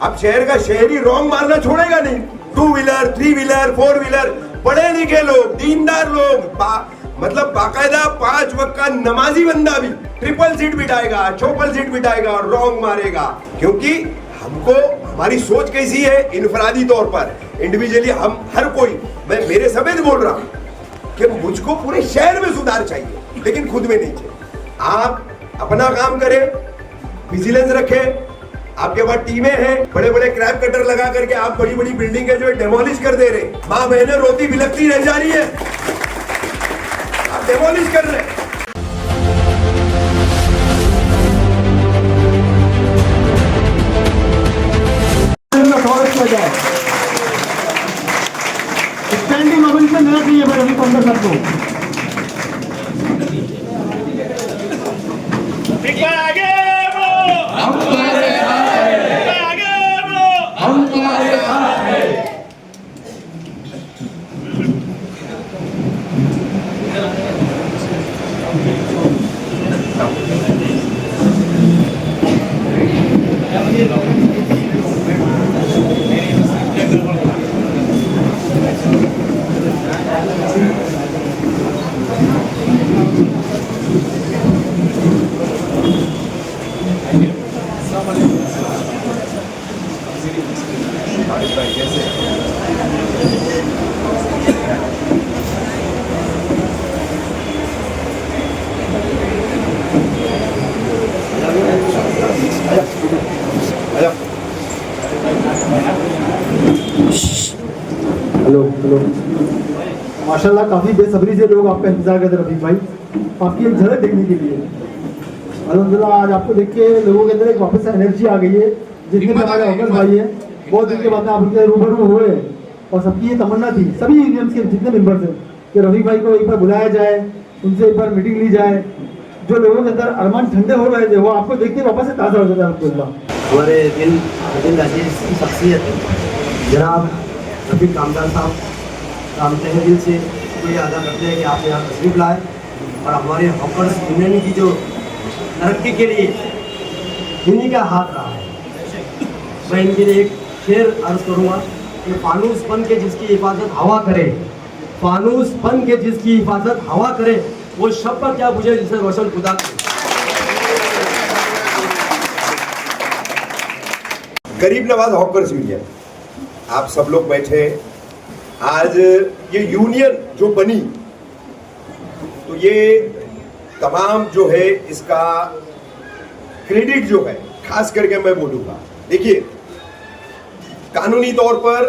अब शहर का शहरी रॉन्ग मारना छोड़ेगा नहीं। 2 व्हीलर 3 व्हीलर 4 व्हीलर, पढ़े लिखे लोग, दीनदार लोग, मतलब बाकायदा 5 वक्त का नमाजी बंदा भी ट्रिपल सीट बिठाएगा, चौपल सीट बिठाएगा और रॉन्ग मारेगा। क्योंकि हमको हमारी सोच कैसी है, इनफरादी तौर पर इंडिविजुअली हम हर कोई, मैं मेरे समेत बोल रहा हूं कि मुझको पूरे शहर में सुधार चाहिए, लेकिन खुद में नहीं चाहिए। आप अपना काम करें, विजिलेंस रखें, आपके पास टीमें हैं, बड़े बड़े क्रैप कटर लगा करके आप बड़ी बड़ी बिल्डिंग जो डेमोलिश कर दे रहे, माँ बहनें रोती बिलखती रह जा रही है, आप डेमोलिश कर रहे हैं। स्टैंडिंग ओवेशन देना चाहिए रवि पंकज सर को। हेलो हेलो, माशाल्लाह काफ़ी बेसब्री से लोग आपका इंतजार करते रफीक भाई, आपकी एक झलक देखने के लिए। अल्हम्दुलिल्लाह आज आपको देख के लोगों के अंदर एक वापस एनर्जी आ गई है। जितने भी हमारे ऑफिस भाई हैं, बहुत दिन के बाद आप उनके रूबरू हुए और सबकी ये तमन्ना थी, सभी यूनियंस के जितने मेंबर्स हैं, कि रफीक भाई को एक बार बुलाया जाए, उनसे एक बार मीटिंग ली जाए। जो लोगों के अंदर अरमान ठंडे हो रहे थे वो आपको देख के वापस से ताज़ा हो जाता है। अल्हम्दुलिल्लाह हमारे दिल अजीज की शख्सियत जनाब रफीक कामदार साहब, हम तहे दिल से शुक्रिया अदा करते हैं कि आप यहाँ तशरीफ लाए और हमारे हॉकर्स यूनियन की जो तरक्की के लिए इन्हीं का हाथ रहा है। मैं इनके लिए एक शेर अर्ज करूँगा कि फानूस बन के जिसकी हिफाजत हवा करे, फानूस बन के जिसकी हिफाजत हवा करे, वो शब पर क्या बुझे जिसे रोशन खुदा करे। गरीब नवाज हॉकर्स यूनियन, आप सब लोग बैठे, आज ये यूनियन जो बनी तो ये तमाम जो है इसका क्रेडिट जो है खास करके मैं बोलूँगा। देखिए, कानूनी तौर पर,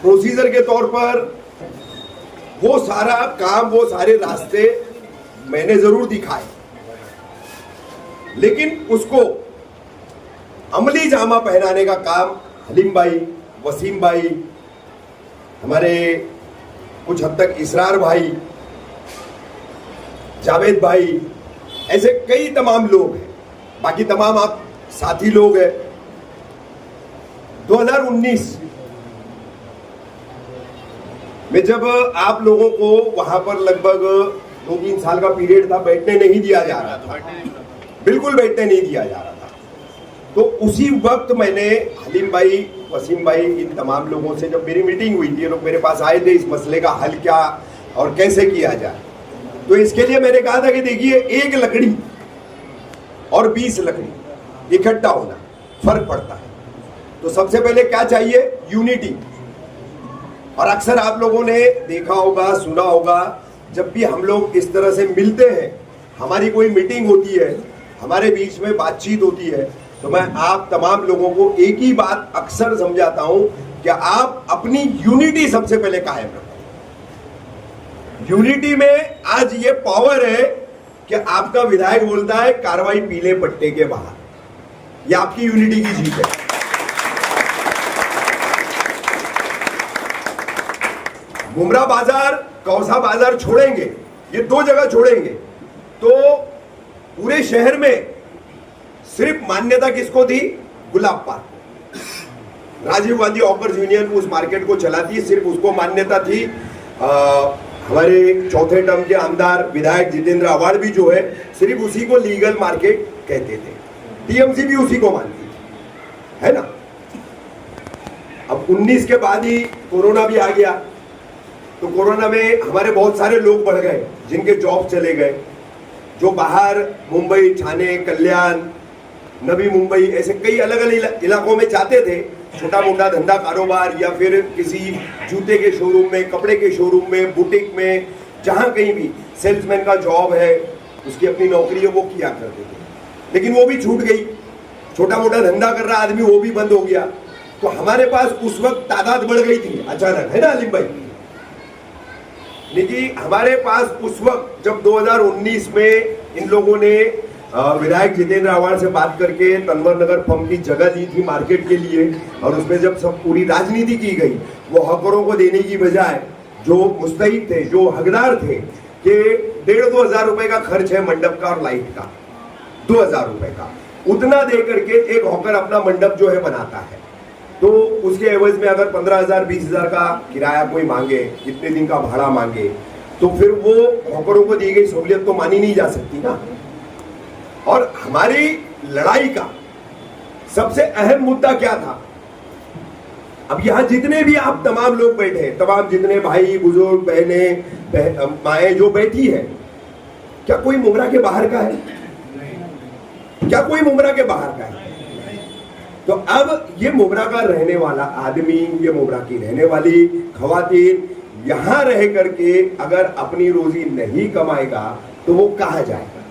प्रोसीजर के तौर पर वो सारा काम, वो सारे रास्ते मैंने ज़रूर दिखाए, लेकिन उसको अमली जामा पहनाने का काम हलीम भाई, वसीम भाई, हमारे कुछ हद तक इसरार भाई, जावेद भाई, ऐसे कई तमाम लोग हैं, बाकी तमाम आप साथी लोग हैं। 2019 में जब आप लोगों को वहां पर लगभग 2-3 साल का पीरियड था, बैठने नहीं दिया जा रहा था, बिल्कुल बैठने नहीं दिया जा रहा था, तो उसी वक्त मैंने हलीम भाई, वसीम भाई, इन तमाम लोगों से जब मेरी मीटिंग हुई थी, ये लोग मेरे पास आए थे इस मसले का हल क्या और कैसे किया जाए, तो इसके लिए मैंने कहा था कि देखिए, 1 लकड़ी और 20 लकड़ी इकट्ठा होना फर्क पड़ता है। तो सबसे पहले क्या चाहिए? यूनिटी। और अक्सर आप लोगों ने देखा होगा, सुना होगा, जब भी हम लोग इस तरह से मिलते हैं, हमारी कोई मीटिंग होती है, हमारे बीच में बातचीत होती है, तो मैं आप तमाम लोगों को एक ही बात अक्सर समझाता हूं कि आप अपनी यूनिटी सबसे पहले कायम रखें। यूनिटी में आज ये पावर है कि आपका विधायक बोलता है कार्रवाई पीले पट्टे के बाहर, ये आपकी यूनिटी की जीत है। गुमरा बाजार, कौसा बाजार छोड़ेंगे, ये 2 जगह छोड़ेंगे, तो पूरे शहर में सिर्फ मान्यता किसको थी? Gulab park. Rajiv Gandhi hawkers union उस मार्केट को चलाती है, सिर्फ उसको मान्यता थी। हमारे चौथे टर्म के आमदार विधायक जितेंद्र आवाड़ भी जो है, सिर्फ उसी को लीगल मार्केट कहते थे। टीएमसी भी उसी को मानती थी, है ना। अब 19 के बाद ही कोरोना भी आ गया, तो कोरोना में हमारे बहुत सारे लोग बढ़ गए जिनके जॉब चले गए, जो बाहर मुंबई, ठाणे, कल्याण, नवी मुंबई ऐसे कई अलग अलग इलाकों में जाते थे छोटा मोटा धंधा कारोबार, या फिर किसी जूते के शोरूम में, कपड़े के शोरूम में, बुटीक में, जहाँ कहीं भी सेल्समैन का जॉब है, उसकी अपनी नौकरी है, वो किया करते थे। लेकिन वो भी छूट गई। छोटा मोटा धंधा कर रहा आदमी वो भी बंद हो गया। तो हमारे पास उस वक्त तादाद बढ़ गई थी अचानक, है ना अलीम भाई? लेकिन हमारे पास उस वक्त जब 2019 में इन लोगों ने विधायक जितेंद्र आव्हाड से बात करके तनवर नगर फर्म की जगह ली थी मार्केट के लिए, और उसमें जब सब पूरी राजनीति की गई, वो हकरों को देने की बजाय जो मुस्तहिक थे, जो हकदार थे कि 1,500-2 हज़ार रुपए का खर्च है मंडप का और लाइट का, 2 हज़ार रुपए का, उतना दे करके एक हॉकर अपना मंडप जो है बनाता है। तो उसके एवज में अगर 15,000 20,000 का किराया कोई मांगे, कितने दिन का भाड़ा मांगे, तो फिर वो हॉकरों को दी गई सहूलियत तो मानी नहीं जा सकती ना। और हमारी लड़ाई का सबसे अहम मुद्दा क्या था? अब यहां जितने भी आप तमाम लोग बैठे हैं, तमाम जितने भाई बुजुर्ग बहने माएँ जो बैठी है, क्या कोई मुमरा के बाहर का है? क्या कोई मुमरा के बाहर का है? तो अब ये मुमरा का रहने वाला आदमी, ये मुमरा की रहने वाली खवातीन यहां रह करके अगर अपनी रोजी नहीं कमाएगा तो वो कहां जाएगा?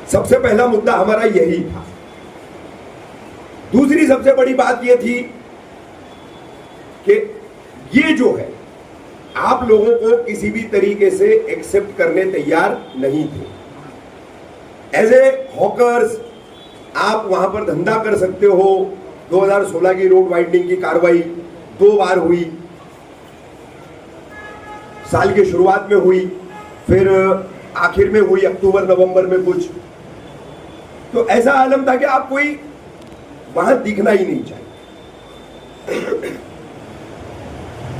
सबसे पहला मुद्दा हमारा यही था। दूसरी सबसे बड़ी बात यह थी कि ये जो है आप लोगों को किसी भी तरीके से एक्सेप्ट करने तैयार नहीं थे। एज ए हॉकर्स आप वहां पर धंधा कर सकते हो। 2016 की रोड वाइडनिंग की कार्रवाई 2 बार हुई, साल की शुरुआत में हुई, फिर आखिर में हुई अक्टूबर नवंबर में कुछ। तो ऐसा आलम था कि आप कोई वहां दिखना ही नहीं चाहिए।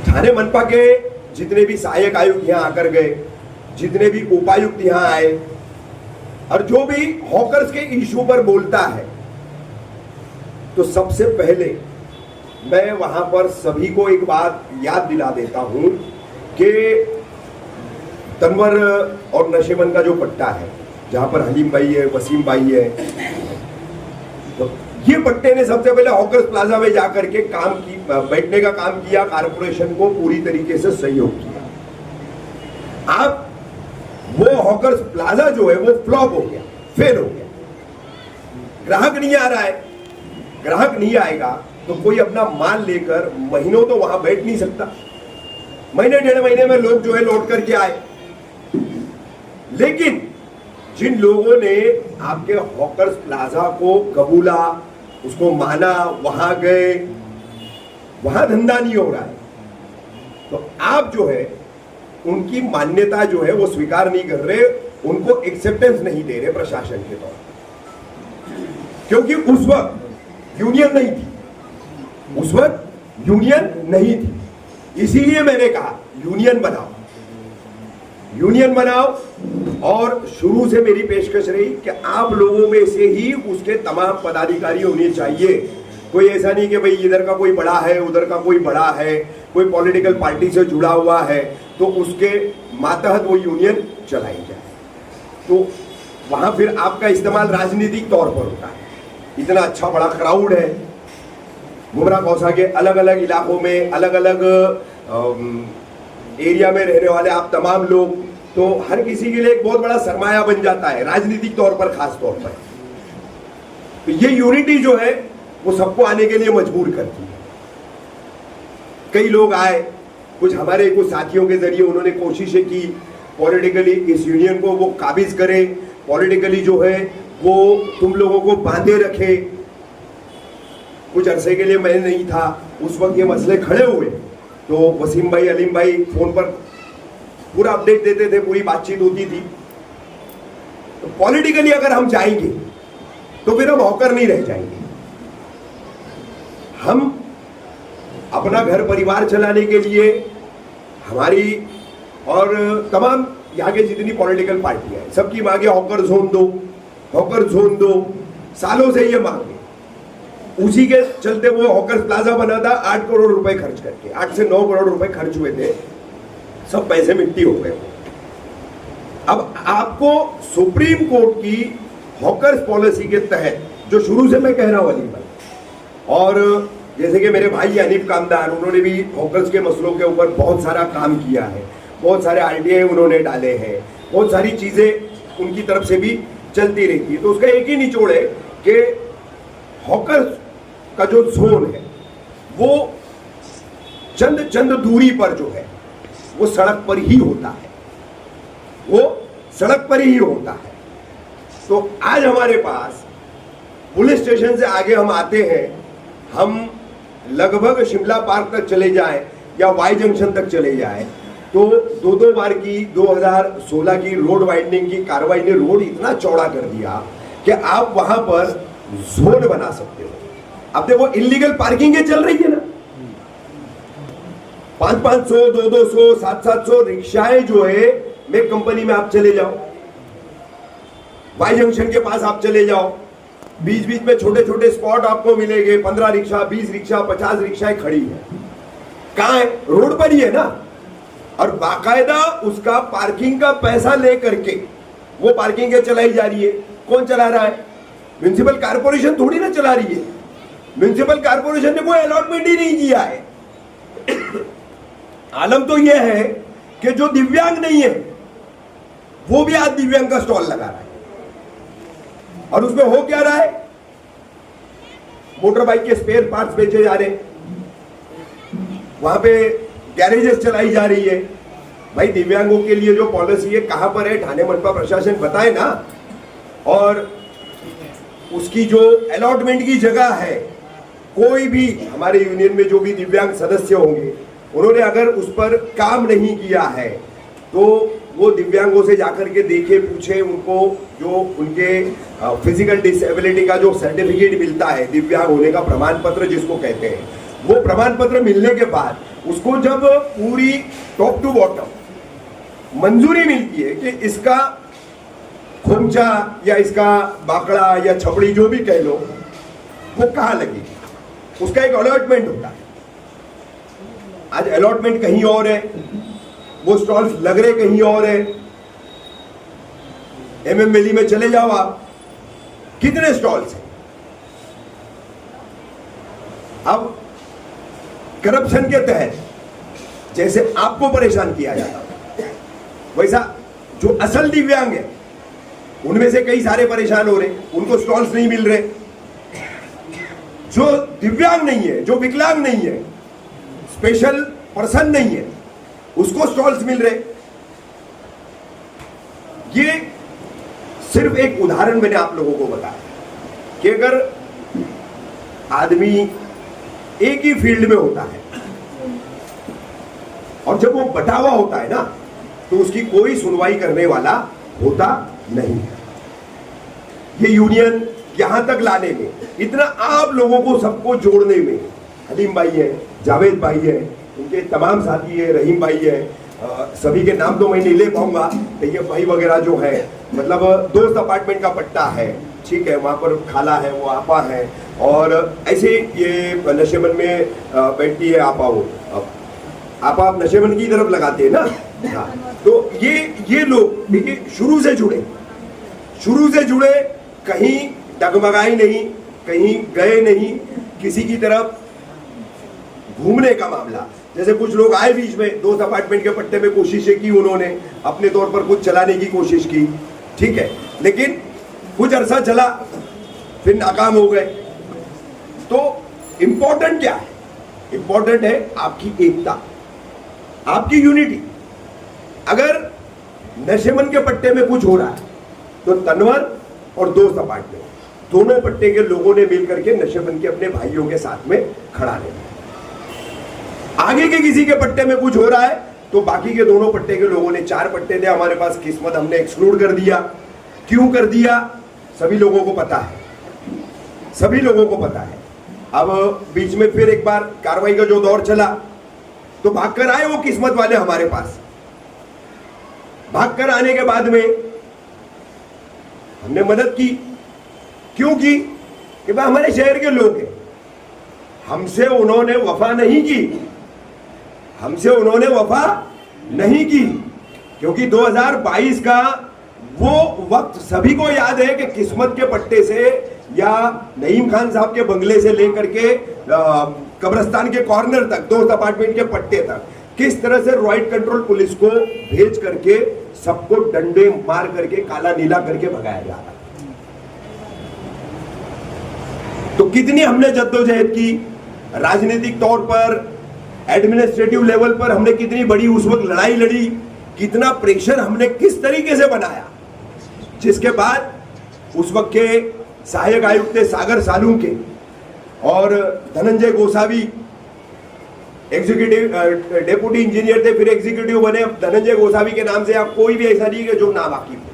ठाणे मनपा के जितने भी सहायक आयुक्त यहां आकर गए, जितने भी उपायुक्त यहां आए, और जो भी हॉकर्स के इशू पर बोलता है, तो सबसे पहले मैं वहां पर सभी को एक बात याद दिला देता हूं कि तनवर और नशेबंद का जो पट्टा है, जहां पर हलीम भाई है, वसीम भाई है, तो ये पट्टे ने सबसे पहले हॉकर्स प्लाजा में जाकर के काम की बैठने का काम किया, कारपोरेशन को पूरी तरीके से सहयोग किया। आप वो हॉकर्स प्लाजा जो है वो फ्लॉप हो गया, फेल हो गया। ग्राहक नहीं आ रहा है, ग्राहक नहीं आएगा तो कोई अपना माल लेकर महीनों तो वहां बैठ नहीं सकता। महीने 1.5 महीने में लोग जो है लौट करके आए। लेकिन जिन लोगों ने आपके हॉकर्स प्लाजा को कबूला, उसको माना, वहां गए, वहां धंधा नहीं हो रहा है, तो आप जो है उनकी मान्यता जो है वो स्वीकार नहीं कर रहे, उनको एक्सेप्टेंस नहीं दे रहे प्रशासन के तौर पर। क्योंकि उस वक्त यूनियन नहीं थी, उस वक्त यूनियन नहीं थी। इसीलिए मैंने कहा यूनियन बनाओ, यूनियन बनाओ। और शुरू से मेरी पेशकश रही कि आप लोगों में से ही उसके तमाम पदाधिकारी होने चाहिए। कोई ऐसा नहीं कि भाई इधर का कोई बड़ा है, उधर का कोई बड़ा है, कोई पॉलिटिकल पार्टी से जुड़ा हुआ है, तो उसके मातहत वो यूनियन चलाई जाए। तो वहां फिर आपका इस्तेमाल राजनीतिक तौर पर होता है। इतना अच्छा बड़ा क्राउड है, मुमरा कौसा के अलग अलग इलाकों में, अलग अलग एरिया में रहने वाले आप तमाम लोग, तो हर किसी के लिए एक बहुत बड़ा सरमाया बन जाता है राजनीतिक तौर पर, खास तौर पर। तो ये यूनिटी जो है वो सबको आने के लिए मजबूर करती है। कई लोग आए, कुछ हमारे कुछ साथियों के जरिए उन्होंने कोशिशें की पॉलिटिकली इस यूनियन को वो काबिज करे, पॉलिटिकली जो है वो तुम लोगों को बांधे रखे। कुछ अरसे के लिए मैं नहीं था, उस वक्त ये मसले खड़े हुए, तो वसीम भाई, अलीम भाई फोन पर पूरा अपडेट देते थे, पूरी बातचीत होती थी। तो पॉलिटिकली अगर हम जाएंगे तो फिर हम हॉकर नहीं रह जाएंगे। हम अपना घर परिवार चलाने के लिए, हमारी और तमाम यहाँ के जितनी पॉलिटिकल पार्टियां हैं, सबकी मांगे हॉकर जोन दो, हॉकर जोन दो, सालों से ये मांगे। उसी के चलते वो हॉकर्स प्लाजा बना था 8 करोड़ रुपए खर्च करके, 8 से 9 करोड़ रुपए खर्च हुए थे, सब पैसे मिट्टी हो गए। अब आपको सुप्रीम कोर्ट की हॉकर्स पॉलिसी के तहत, जो शुरू से मैं कह रहा हूं अली भाई, और जैसे कि मेरे भाई अनिप कामदार, उन्होंने भी हॉकर्स के मसलों के ऊपर बहुत सारा काम किया है, बहुत सारे आरटीआई उन्होंने डाले हैं, बहुत सारी चीजें उनकी तरफ से भी चलती रहती है। तो उसका एक ही निचोड़ है कि हॉकर्स का जो जोन है वो चंद दूरी पर जो है वो सड़क पर ही होता है, वो सड़क पर ही होता है। तो आज हमारे पास पुलिस स्टेशन से आगे हम आते हैं, हम लगभग शिमला पार्क तक चले जाएं या वाई जंक्शन तक चले जाएं, तो दो बार की 2016 की रोड वाइडनिंग की कार्रवाई ने रोड इतना चौड़ा कर दिया कि आप वहां पर जोन बना सकते हो। अब देखो इलीगल पार्किंग चल रही है ना, 500, 200, 700 रिक्शाएं जो है मैं कंपनी में आप चले जाओ, वाई जंक्शन के पास आप चले जाओ, बीच बीच में छोटे छोटे स्पॉट आपको मिलेंगे, 15 रिक्शा, 20 रिक्शा, 50 रिक्शाएं खड़ी है। कहां है? रोड पर ही है ना। और बाकायदा उसका पार्किंग का पैसा लेकर के वो पार्किंग चलाई जा रही है। कौन चला रहा है? म्युनिसिपल कारपोरेशन थोड़ी ना चला रही है। म्युनिसिपल कारपोरेशन ने कोई अलॉटमेंट ही नहीं किया है। आलम तो यह है कि जो दिव्यांग नहीं है वो भी आज दिव्यांग का स्टॉल लगा रहा है, और उसमें हो क्या रहा है? मोटर बाइक के स्पेयर पार्ट्स बेचे जा रहे हैं, वहां पे गैरेजेस चलाई जा रही है। भाई दिव्यांगों के लिए जो पॉलिसी है कहां पर है? ठाणे मनपा प्रशासन बताए ना। और उसकी जो अलॉटमेंट की जगह है, कोई भी हमारे यूनियन में जो भी दिव्यांग सदस्य होंगे, उन्होंने अगर उस पर काम नहीं किया है तो वो दिव्यांगों से जाकर के देखे, पूछे, उनको जो उनके फिजिकल डिसेबिलिटी का जो सर्टिफिकेट मिलता है, दिव्यांग होने का प्रमाण पत्र जिसको कहते हैं, वो प्रमाण पत्र मिलने के बाद उसको जब पूरी टॉप टू बॉटम मंजूरी मिलती है कि इसका खोमचा या इसका बाकड़ा या छपड़ी जो भी कह लो, वो कहां लगेगी, उसका एक अलॉटमेंट होता है। आज अलॉटमेंट कहीं और है, वो स्टॉल्स लग रहे कहीं और है। एमएमएलई में चले जाओ आप, कितने स्टॉल्स हैं। अब करप्शन के तहत जैसे आपको परेशान किया जाता, वैसा जो असल दिव्यांग है उनमें से कई सारे परेशान हो रहे, उनको स्टॉल्स नहीं मिल रहे। जो दिव्यांग नहीं है, जो विकलांग नहीं है, स्पेशल पर्सन नहीं है, उसको स्टॉल्स मिल रहे। ये सिर्फ एक उदाहरण मैंने आप लोगों को बताया कि अगर आदमी एक ही फील्ड में होता है और जब वो बटावा होता है ना, तो उसकी कोई सुनवाई करने वाला होता नहीं है। ये यूनियन यहां तक लाने में, इतना आप लोगों को सबको जोड़ने में, हलीम भाई है, जावेद भाई है, उनके तमाम साथी है, रहीम भाई है, सभी के नाम तो मैं नहीं ले पाऊंगा, तैयब भाई वगैरह जो है, मतलब दोस्त अपार्टमेंट का पट्टा है, ठीक है, वहां पर खाला है, वो आपा है, और ऐसे ये नशेबन में बैठती है आपा, वो आपा नशेबन की तरफ लगाते हैं ना। हाँ, तो ये लोग देखिए शुरू से जुड़े, कहीं डगमगाई नहीं, कहीं गए नहीं, किसी की तरफ घूमने का मामला। जैसे कुछ लोग आए बीच में, दोस्त अपार्टमेंट के पट्टे में कोशिशें की, उन्होंने अपने तौर पर कुछ चलाने की कोशिश की, ठीक है, लेकिन कुछ अरसा चला, फिर नाकाम हो गए। तो इंपॉर्टेंट क्या है? इंपॉर्टेंट है आपकी एकता, आपकी यूनिटी। अगर नशेमन के पट्टे में कुछ हो रहा है तो तनवर और दोस्त अपार्टमेंट दोनों पट्टे के लोगों ने मिलकर के नशेमन के अपने भाइयों के साथ में खड़ा रहना। आगे के किसी के पट्टे में कुछ हो रहा है तो बाकी के दोनों पट्टे के लोगों ने, 4 पट्टे थे हमारे पास, किस्मत हमने एक्सक्लूड कर दिया। क्यों कर दिया? सभी लोगों को पता है, सभी लोगों को पता है। अब बीच में फिर एक बार कार्रवाई का जो दौर चला तो भागकर आए वो किस्मत वाले हमारे पास। भागकर आने के बाद में हमने मदद की। क्यों की? कि भाई हमारे शहर के लोग हैं, हमसे उन्होंने वफा नहीं की, हमसे उन्होंने वफा नहीं की, क्योंकि 2022 का वो वक्त सभी को याद है कि किस्मत के पट्टे से या नईम खान साहब के बंगले से लेकर के कब्रिस्तान के कॉर्नर तक, 2 अपार्टमेंट के पट्टे तक, किस तरह से रॉइड कंट्रोल पुलिस को भेज करके सबको डंडे मार करके काला नीला करके भगाया जा रहा। तो कितनी हमने जद्दोजहद की, राजनीतिक तौर पर, एडमिनिस्ट्रेटिव लेवल पर हमने कितनी बड़ी उस वक्त लड़ाई लड़ी, कितना प्रेशर हमने किस तरीके से बनाया, जिसके बाद उस वक्त के सहायक आयुक्त थे सागर सालुंके और Dhananjay Gosavi executive deputy engineer थे, फिर एग्जीक्यूटिव बने। धनंजय गोसावी के नाम से आप कोई भी ऐसा नहीं है जो ना वाकिफ हो।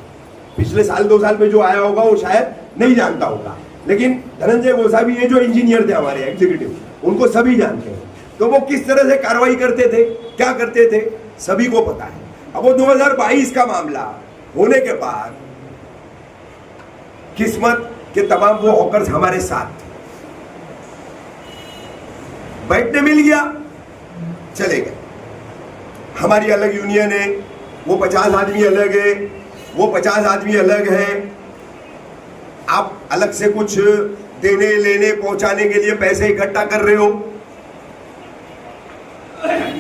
पिछले साल 2 साल में जो आया होगा वो शायद नहीं जानता होगा, लेकिन धनंजय गोसावी ये जो इंजीनियर थे हमारे एग्जीक्यूटिव, उनको सभी जानते हैं। तो वो किस तरह से कार्रवाई करते थे, क्या करते थे, सभी को पता है। अब वो 2022 का मामला होने के बाद किस्मत के तमाम वो हॉकर्स हमारे साथ थे, बैठने मिल गया, चले गए। हमारी अलग यूनियन है, वो 50 आदमी अलग है, वो 50 आदमी अलग है। आप अलग से कुछ देने लेने पहुंचाने के लिए पैसे इकट्ठा कर रहे हो,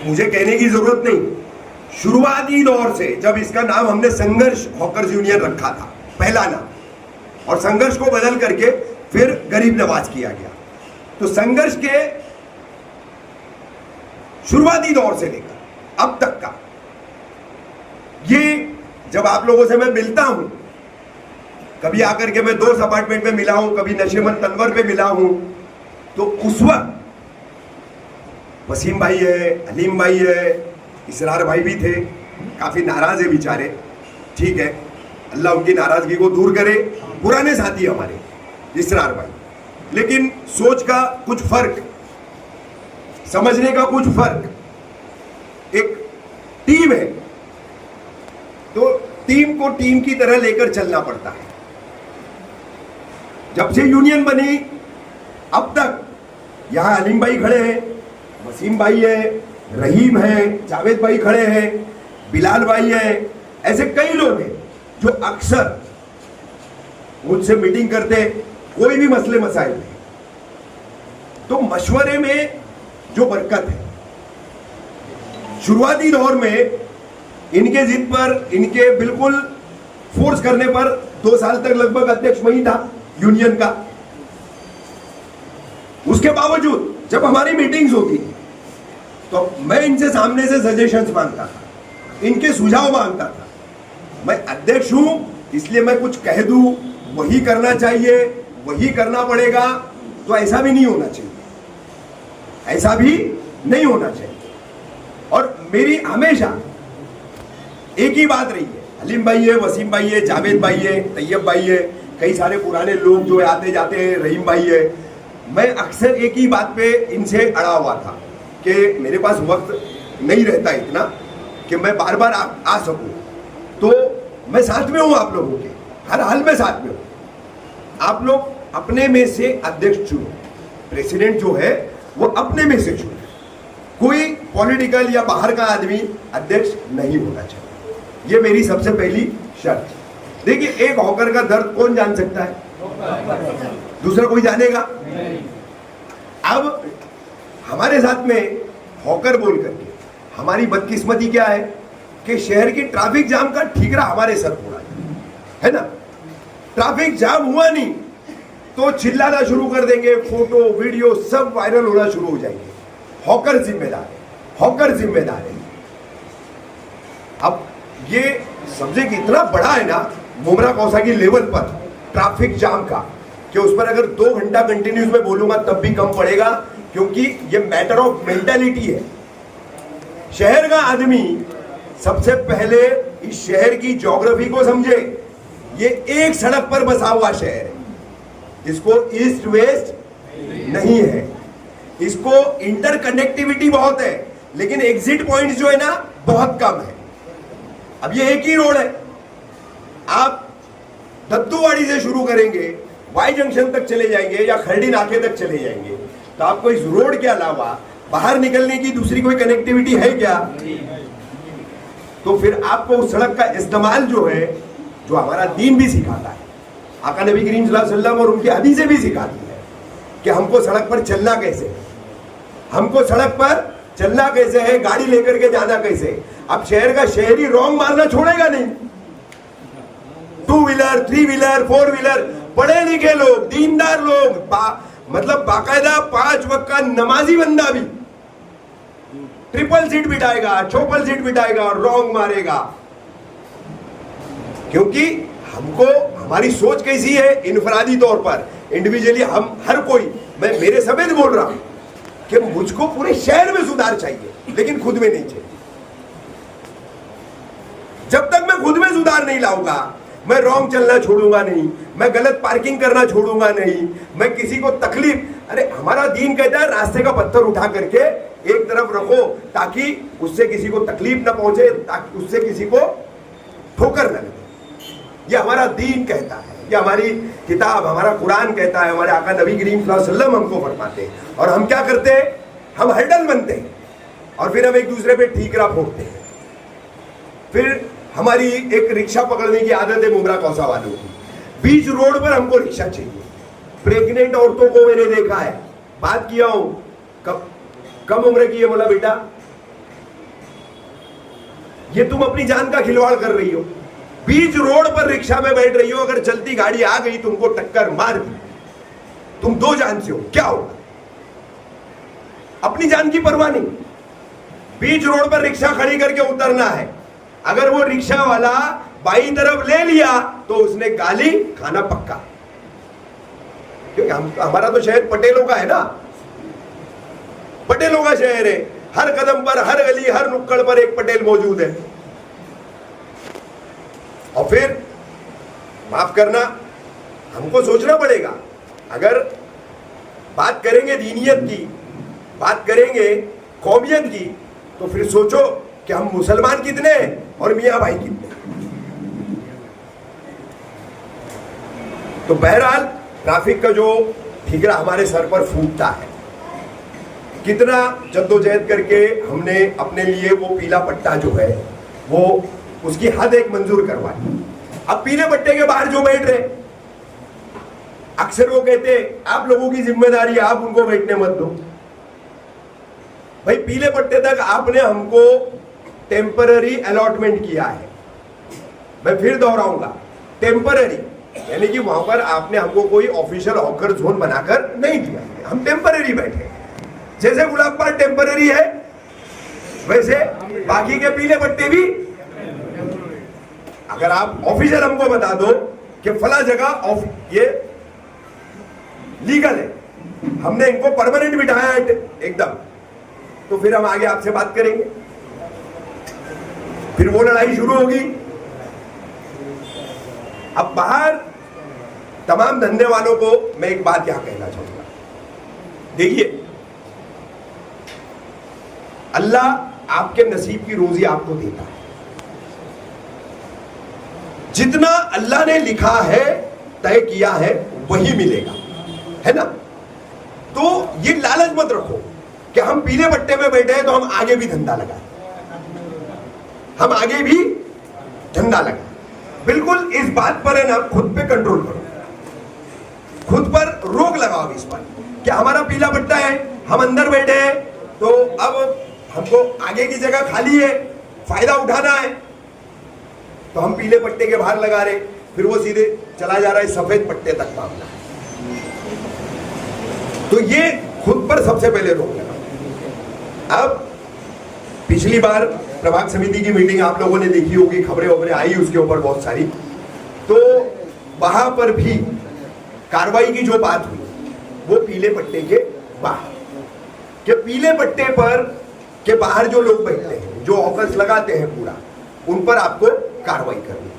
मुझे कहने की जरूरत नहीं। शुरुआती दौर से जब इसका नाम हमने संघर्ष हॉकर्स यूनियन रखा था, पहला नाम, और संघर्ष को बदल करके फिर गरीब नवाज किया गया, तो संघर्ष के शुरुआती दौर से लेकर अब तक का ये, जब आप लोगों से मैं मिलता हूं, कभी आकर के मैं 2 अपार्टमेंट में मिला हूं, कभी नशेमंद तनवर पे मिला हूं, तो उस वक्त वसीम भाई है, हलीम भाई है, इसरार भाई भी थे, काफी नाराज है बेचारे, ठीक है, अल्लाह उनकी नाराजगी को दूर करे, पुराने साथी हमारे इसरार भाई, लेकिन सोच का कुछ फर्क, समझने का कुछ फर्क। एक टीम है तो टीम को टीम की तरह लेकर चलना पड़ता है। जब से यूनियन बनी अब तक यहां हलीम भाई खड़े हैं, वसीम भाई है, रहीम है, जावेद भाई खड़े हैं, बिलाल भाई है, ऐसे कई लोग हैं जो अक्सर मुझसे मीटिंग करते, कोई भी मसले मसाइल में, तो मशवरे में जो बरकत है, शुरुआती दौर में इनके जिद पर, इनके बिल्कुल फोर्स करने पर 2 साल तक लगभग अध्यक्ष वही था यूनियन का। उसके बावजूद जब हमारी मीटिंग्स होती तो मैं इनसे सामने से सजेशंस मांगता था, इनके सुझाव मांगता था। मैं अध्यक्ष हूं इसलिए मैं कुछ कह दूं, वही करना चाहिए, वही करना पड़ेगा, तो ऐसा भी नहीं होना चाहिए, ऐसा भी नहीं होना चाहिए। और मेरी हमेशा एक ही बात रही है, हलीम भाई है, वसीम भाई है, जावेद भाई है, तैयब भाई है, कई सारे पुराने लोग जो आते जाते हैं, रहीम भाई है, मैं अक्सर एक ही बात पे इनसे अड़ा हुआ था कि मेरे पास वक्त नहीं रहता इतना कि मैं बार बार आ सकूं, तो मैं साथ में हूं आप लोगों के, हर हाल में साथ में हूं। आप लोग अपने में से अध्यक्ष चुनो, प्रेसिडेंट जो है वो अपने में से चुनो, कोई पॉलिटिकल या बाहर का आदमी अध्यक्ष नहीं होना चाहिए, ये मेरी सबसे पहली शर्त। देखिए, एक हॉकर का दर्द कौन जान सकता है, दूसरा कोई जानेगा? अब हमारे साथ में हॉकर बोल करके हमारी बदकिस्मती क्या है कि शहर की ट्रैफिक जाम का ठीकरा हमारे सर पड़ा है ना। ट्रैफिक जाम हुआ नहीं तो चिल्लाना शुरू कर देंगे, फोटो वीडियो सब वायरल होना शुरू हो जाएंगे। हॉकर जिम्मेदार है, हॉकर जिम्मेदार है। अब ये सब्जेक्ट इतना बड़ा है ना मुमरा कौसा की लेवल पर ट्रैफिक जाम का, कि उस पर अगर 2 घंटा कंटिन्यूस में बोलूंगा तब भी कम पड़ेगा, क्योंकि ये मैटर ऑफ मेंटालिटी है। शहर का आदमी सबसे पहले इस शहर की ज्योग्राफी को समझे। ये एक सड़क पर बसा हुआ शहर है, इसको ईस्ट वेस्ट नहीं है, इसको इंटरकनेक्टिविटी बहुत है, लेकिन एग्जिट पॉइंट्स जो है ना बहुत कम है। अब ये एक ही रोड है, आप दद्दूवाड़ी से शुरू करेंगे, वाई जंक्शन तक चले जाएंगे या खरडी नाके तक चले जाएंगे, तो आपको इस रोड के अलावा बाहर निकलने की दूसरी कोई कनेक्टिविटी है क्या? तो फिर आपको उस सड़क का इस्तेमाल जो है, जो हमारा दीन भी सिखाता है, आका नबी करीम सल्लल्लाहु अलैहि वसल्लम और उनकी हदीसें भी सिखाती है कि हमको सड़क पर चलना कैसे, हमको सड़क पर चलना कैसे है, गाड़ी लेकर के जाना कैसे। अब शहर का शहरी रॉन्ग मारना छोड़ेगा नहीं। 2 व्हीलर 3 व्हीलर 4 व्हीलर पढ़े लिखे लोग, दीनदार लोग, मतलब बाकायदा 5 वक्त का नमाजी बंदा भी ट्रिपल सीट बिठाएगा, चौपल सीट बिठाएगा और रॉन्ग मारेगा। क्योंकि हमको हमारी सोच कैसी है, इनफरादी तौर पर इंडिविजुअली हम हर कोई, मैं मेरे समेत बोल रहा हूं कि मुझको पूरे शहर में सुधार चाहिए, लेकिन खुद में नहीं चाहिए। जब तक मैं खुद में सुधार नहीं लाऊंगा, मैं रॉन्ग चलना छोड़ूंगा नहीं, मैं गलत पार्किंग करना छोड़ूंगा नहीं, मैं किसी को तकलीफ, अरे हमारा दीन कहता है रास्ते का पत्थर उठा करके एक तरफ रखो ताकि उससे किसी को तकलीफ ना पहुंचे, ताकि उससे किसी को ठोकर न लगे। ये हमारा दीन कहता है, ये हमारी किताब, हमारा कुरान कहता है, हमारे आका नबी करीम सल्लल्लाहु अलैहि वसल्लम हमको फरमाते हैं। और हम क्या करते हैं, हम हर्डल बनते हैं और फिर हम एक दूसरे पे ठीकरा फोड़ते हैं। फिर हमारी एक रिक्शा पकड़ने की आदत है मुमरा कौसा वालों की, बीच रोड पर हमको रिक्शा चाहिए। प्रेग्नेंट औरतों को मैंने देखा है, बात किया हूं, कम उम्र की है, बोला बेटा ये तुम अपनी जान का खिलवाड़ कर रही हो, बीच रोड पर रिक्शा में बैठ रही हो, अगर चलती गाड़ी आ गई तुमको टक्कर मार दी, तुम 2 जान से हो, क्या होगा? अपनी जान की परवाह नहीं। बीच रोड पर रिक्शा खड़ी करके उतरना है, अगर वो रिक्शा वाला बाई तरफ ले लिया तो उसने गाली खाना पक्का, क्योंकि हमारा तो शहर पटेलों का है ना, पटेलों का शहर है। हर कदम पर, हर गली, हर नुक्कड़ पर एक पटेल मौजूद है। और फिर माफ करना, हमको सोचना पड़ेगा, अगर बात करेंगे दीनियत की, बात करेंगे कौमियत की, तो फिर सोचो कि हम मुसलमान कितने हैं और मियां भाई कितने। तो बहरहाल ट्रैफिक का जो ठीकरा हमारे सर पर फूटता है, कितना जद्दोजहद करके हमने अपने लिए वो पीला पट्टा जो है वो उसकी हद एक मंजूर करवाई। अब पीले पट्टे के बाहर जो बैठ रहे, अक्सर वो कहते आप लोगों की जिम्मेदारी है, आप उनको बैठने मत दो। भाई पीले पट्टे तक आपने हमको टेम्पररी अलॉटमेंट किया है, मैं फिर दोहराऊंगा, टेम्पररी, यानी कि वहां पर आपने हमको कोई ऑफिशियल हॉकर जोन बनाकर नहीं दिया है, हम टेम्पररी बैठे। जैसे गुलाब पार्क टेम्पररी है, वैसे बाकी के पीले पट्टे भी। अगर आप ऑफिशियल हमको बता दो कि फला जगह ये लीगल है, हमने इनको परमानेंट बिठाया है एकदम, तो फिर हम आगे आपसे बात करेंगे, फिर वो लड़ाई शुरू होगी। अब बाहर तमाम धंधे वालों को मैं एक बात यहां कहना चाहूंगा, देखिए अल्लाह आपके नसीब की रोजी आपको देता है, जितना अल्लाह ने लिखा है, तय किया है, वही मिलेगा, है ना। तो ये लालच मत रखो कि हम पीले पट्टे में बैठे हैं तो हम आगे भी धंधा लगाएं, हम आगे भी धंधा लगाएं। बिल्कुल इस बात पर है ना, खुद पे कंट्रोल करो, खुद पर रोक लगाओ इस पर कि हमारा पीला पट्टा है, हम अंदर बैठे हैं, तो अब हमको आगे की जगह खाली है, फायदा उठाना है, तो हम पीले पट्टे के बाहर लगा रहे, फिर वो सीधे चला जा रहा है सफेद पट्टे तक मामला। तो ये खुद पर सबसे पहले रोक लगा। अब पिछली बार प्रभाग समिति की मीटिंग आप लोगों ने देखी होगी, खबरें वबरें आई उसके ऊपर बहुत सारी, तो वहां पर भी कार्रवाई की जो बात हुई वो पीले पट्टे के बाहर, कि पीले पट्टे पर के बाहर जो लोग बैठते हैं, जो ऑफिस लगाते हैं पूरा, उन पर आपको कार्रवाई करनी है।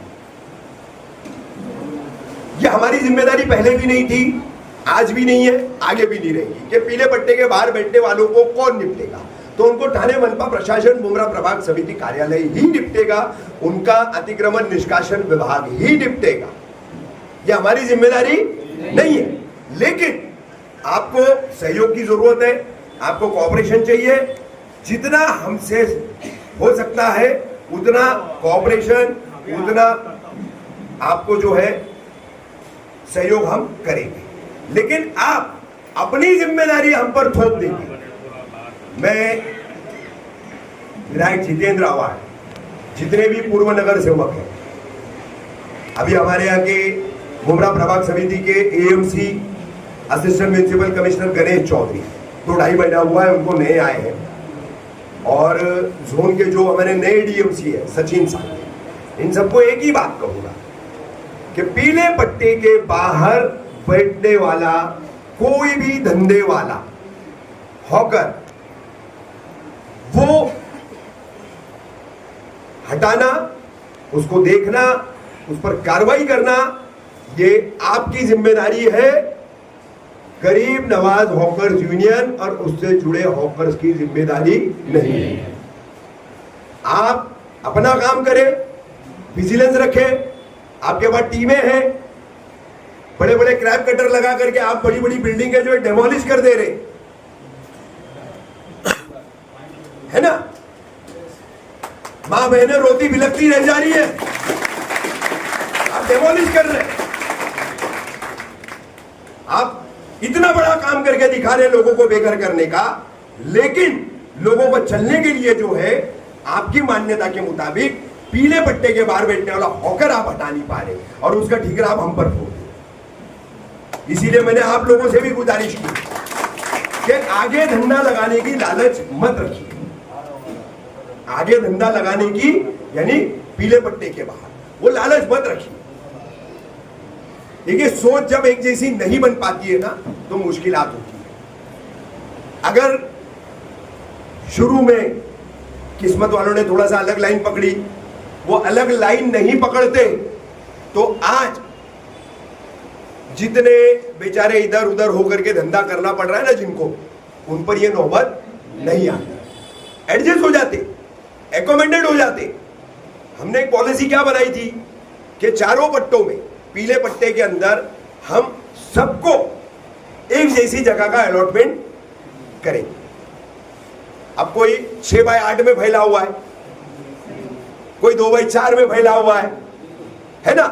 ये हमारी जिम्मेदारी पहले भी नहीं थी, आज भी नहीं है, आगे भी नहीं रहेगी, कि पीले पट्टे के बाहर बैठने वालों को कौन निपटेगा। तो उनको थाने मनपा प्रशासन मुमरा प्रभाग समिति कार्यालय ही निपटेगा, उनका अतिक्रमण निष्कासन विभाग ही निपटेगा, ये हमारी जिम्मेदारी नहीं है। लेकिन आपको सहयोग की जरूरत है, आपको कोऑपरेशन चाहिए। जितना हमसे हो सकता है उतना कोऑपरेशन, उतना आपको जो है सहयोग हम करेंगे, लेकिन आप अपनी जिम्मेदारी हम पर थोप देंगे। मैं विधायक जितेंद्र आवाड, जितने भी पूर्व नगर सेवक हैं, अभी हमारे यहाँ के मुमरा प्रभाग समिति के AMC assistant municipal commissioner Ganesh Chaudhary 2-2.5 महीना हुआ है उनको नए आए हैं, और जोन के जो हमारे नए डीएमसी है सचिन साहब, इन सबको एक ही बात कहूंगा कि पीले पट्टे के बाहर बैठने वाला कोई भी धंधे वाला हॉकर, वो हटाना, उसको देखना, उस पर कार्रवाई करना, ये आपकी जिम्मेदारी है। गरीब नवाज हॉकर्स यूनियन और उससे जुड़े हॉकर्स की जिम्मेदारी नहीं है। आप अपना काम करें, विजिलेंस रखें, आपके पास टीमें हैं, बड़े बड़े क्रैप कटर लगा करके आप बड़ी बड़ी बिल्डिंगें जो है डेमोलिश कर दे रहे है ना। मां बहनें रोती बिलखती रह जा रही है, आप डेमोलिश कर रहे हैं। आप इतना बड़ा काम करके दिखा रहे हैं लोगों को बेघर करने का, लेकिन लोगों को चलने के लिए जो है आपकी मान्यता के मुताबिक पीले पट्टे के बाहर बैठने वाला हॉकर आप हटा नहीं पा रहे, और उसका ठिकरा आप हम पर फोड़ दे। इसीलिए मैंने आप लोगों से भी गुजारिश की कि आगे धंधा लगाने की लालच मत रखिए। आगे धंधा लगाने की यानी पीले पट्टे के बाहर वो लालच मत रखिए। देखिए, सोच जब एक जैसी नहीं बन पाती है ना तो मुश्किलात होती है। अगर शुरू में किस्मत वालों ने थोड़ा सा अलग लाइन पकड़ी, वो अलग लाइन नहीं पकड़ते तो आज जितने बेचारे इधर उधर होकर के धंधा करना पड़ रहा है ना जिनको, उन पर ये नौबत नहीं आती। एडजस्ट हो जाते, एकोमेंडेड हो जाते। हमने एक पॉलिसी क्या बनाई थी कि चारों पट्टों में, पीले पट्टे के अंदर हम सबको एक जैसी जगह का अलॉटमेंट करेंगे। अब कोई 6x8 में फैला हुआ है, कोई 2x4 में फैला हुआ है ना।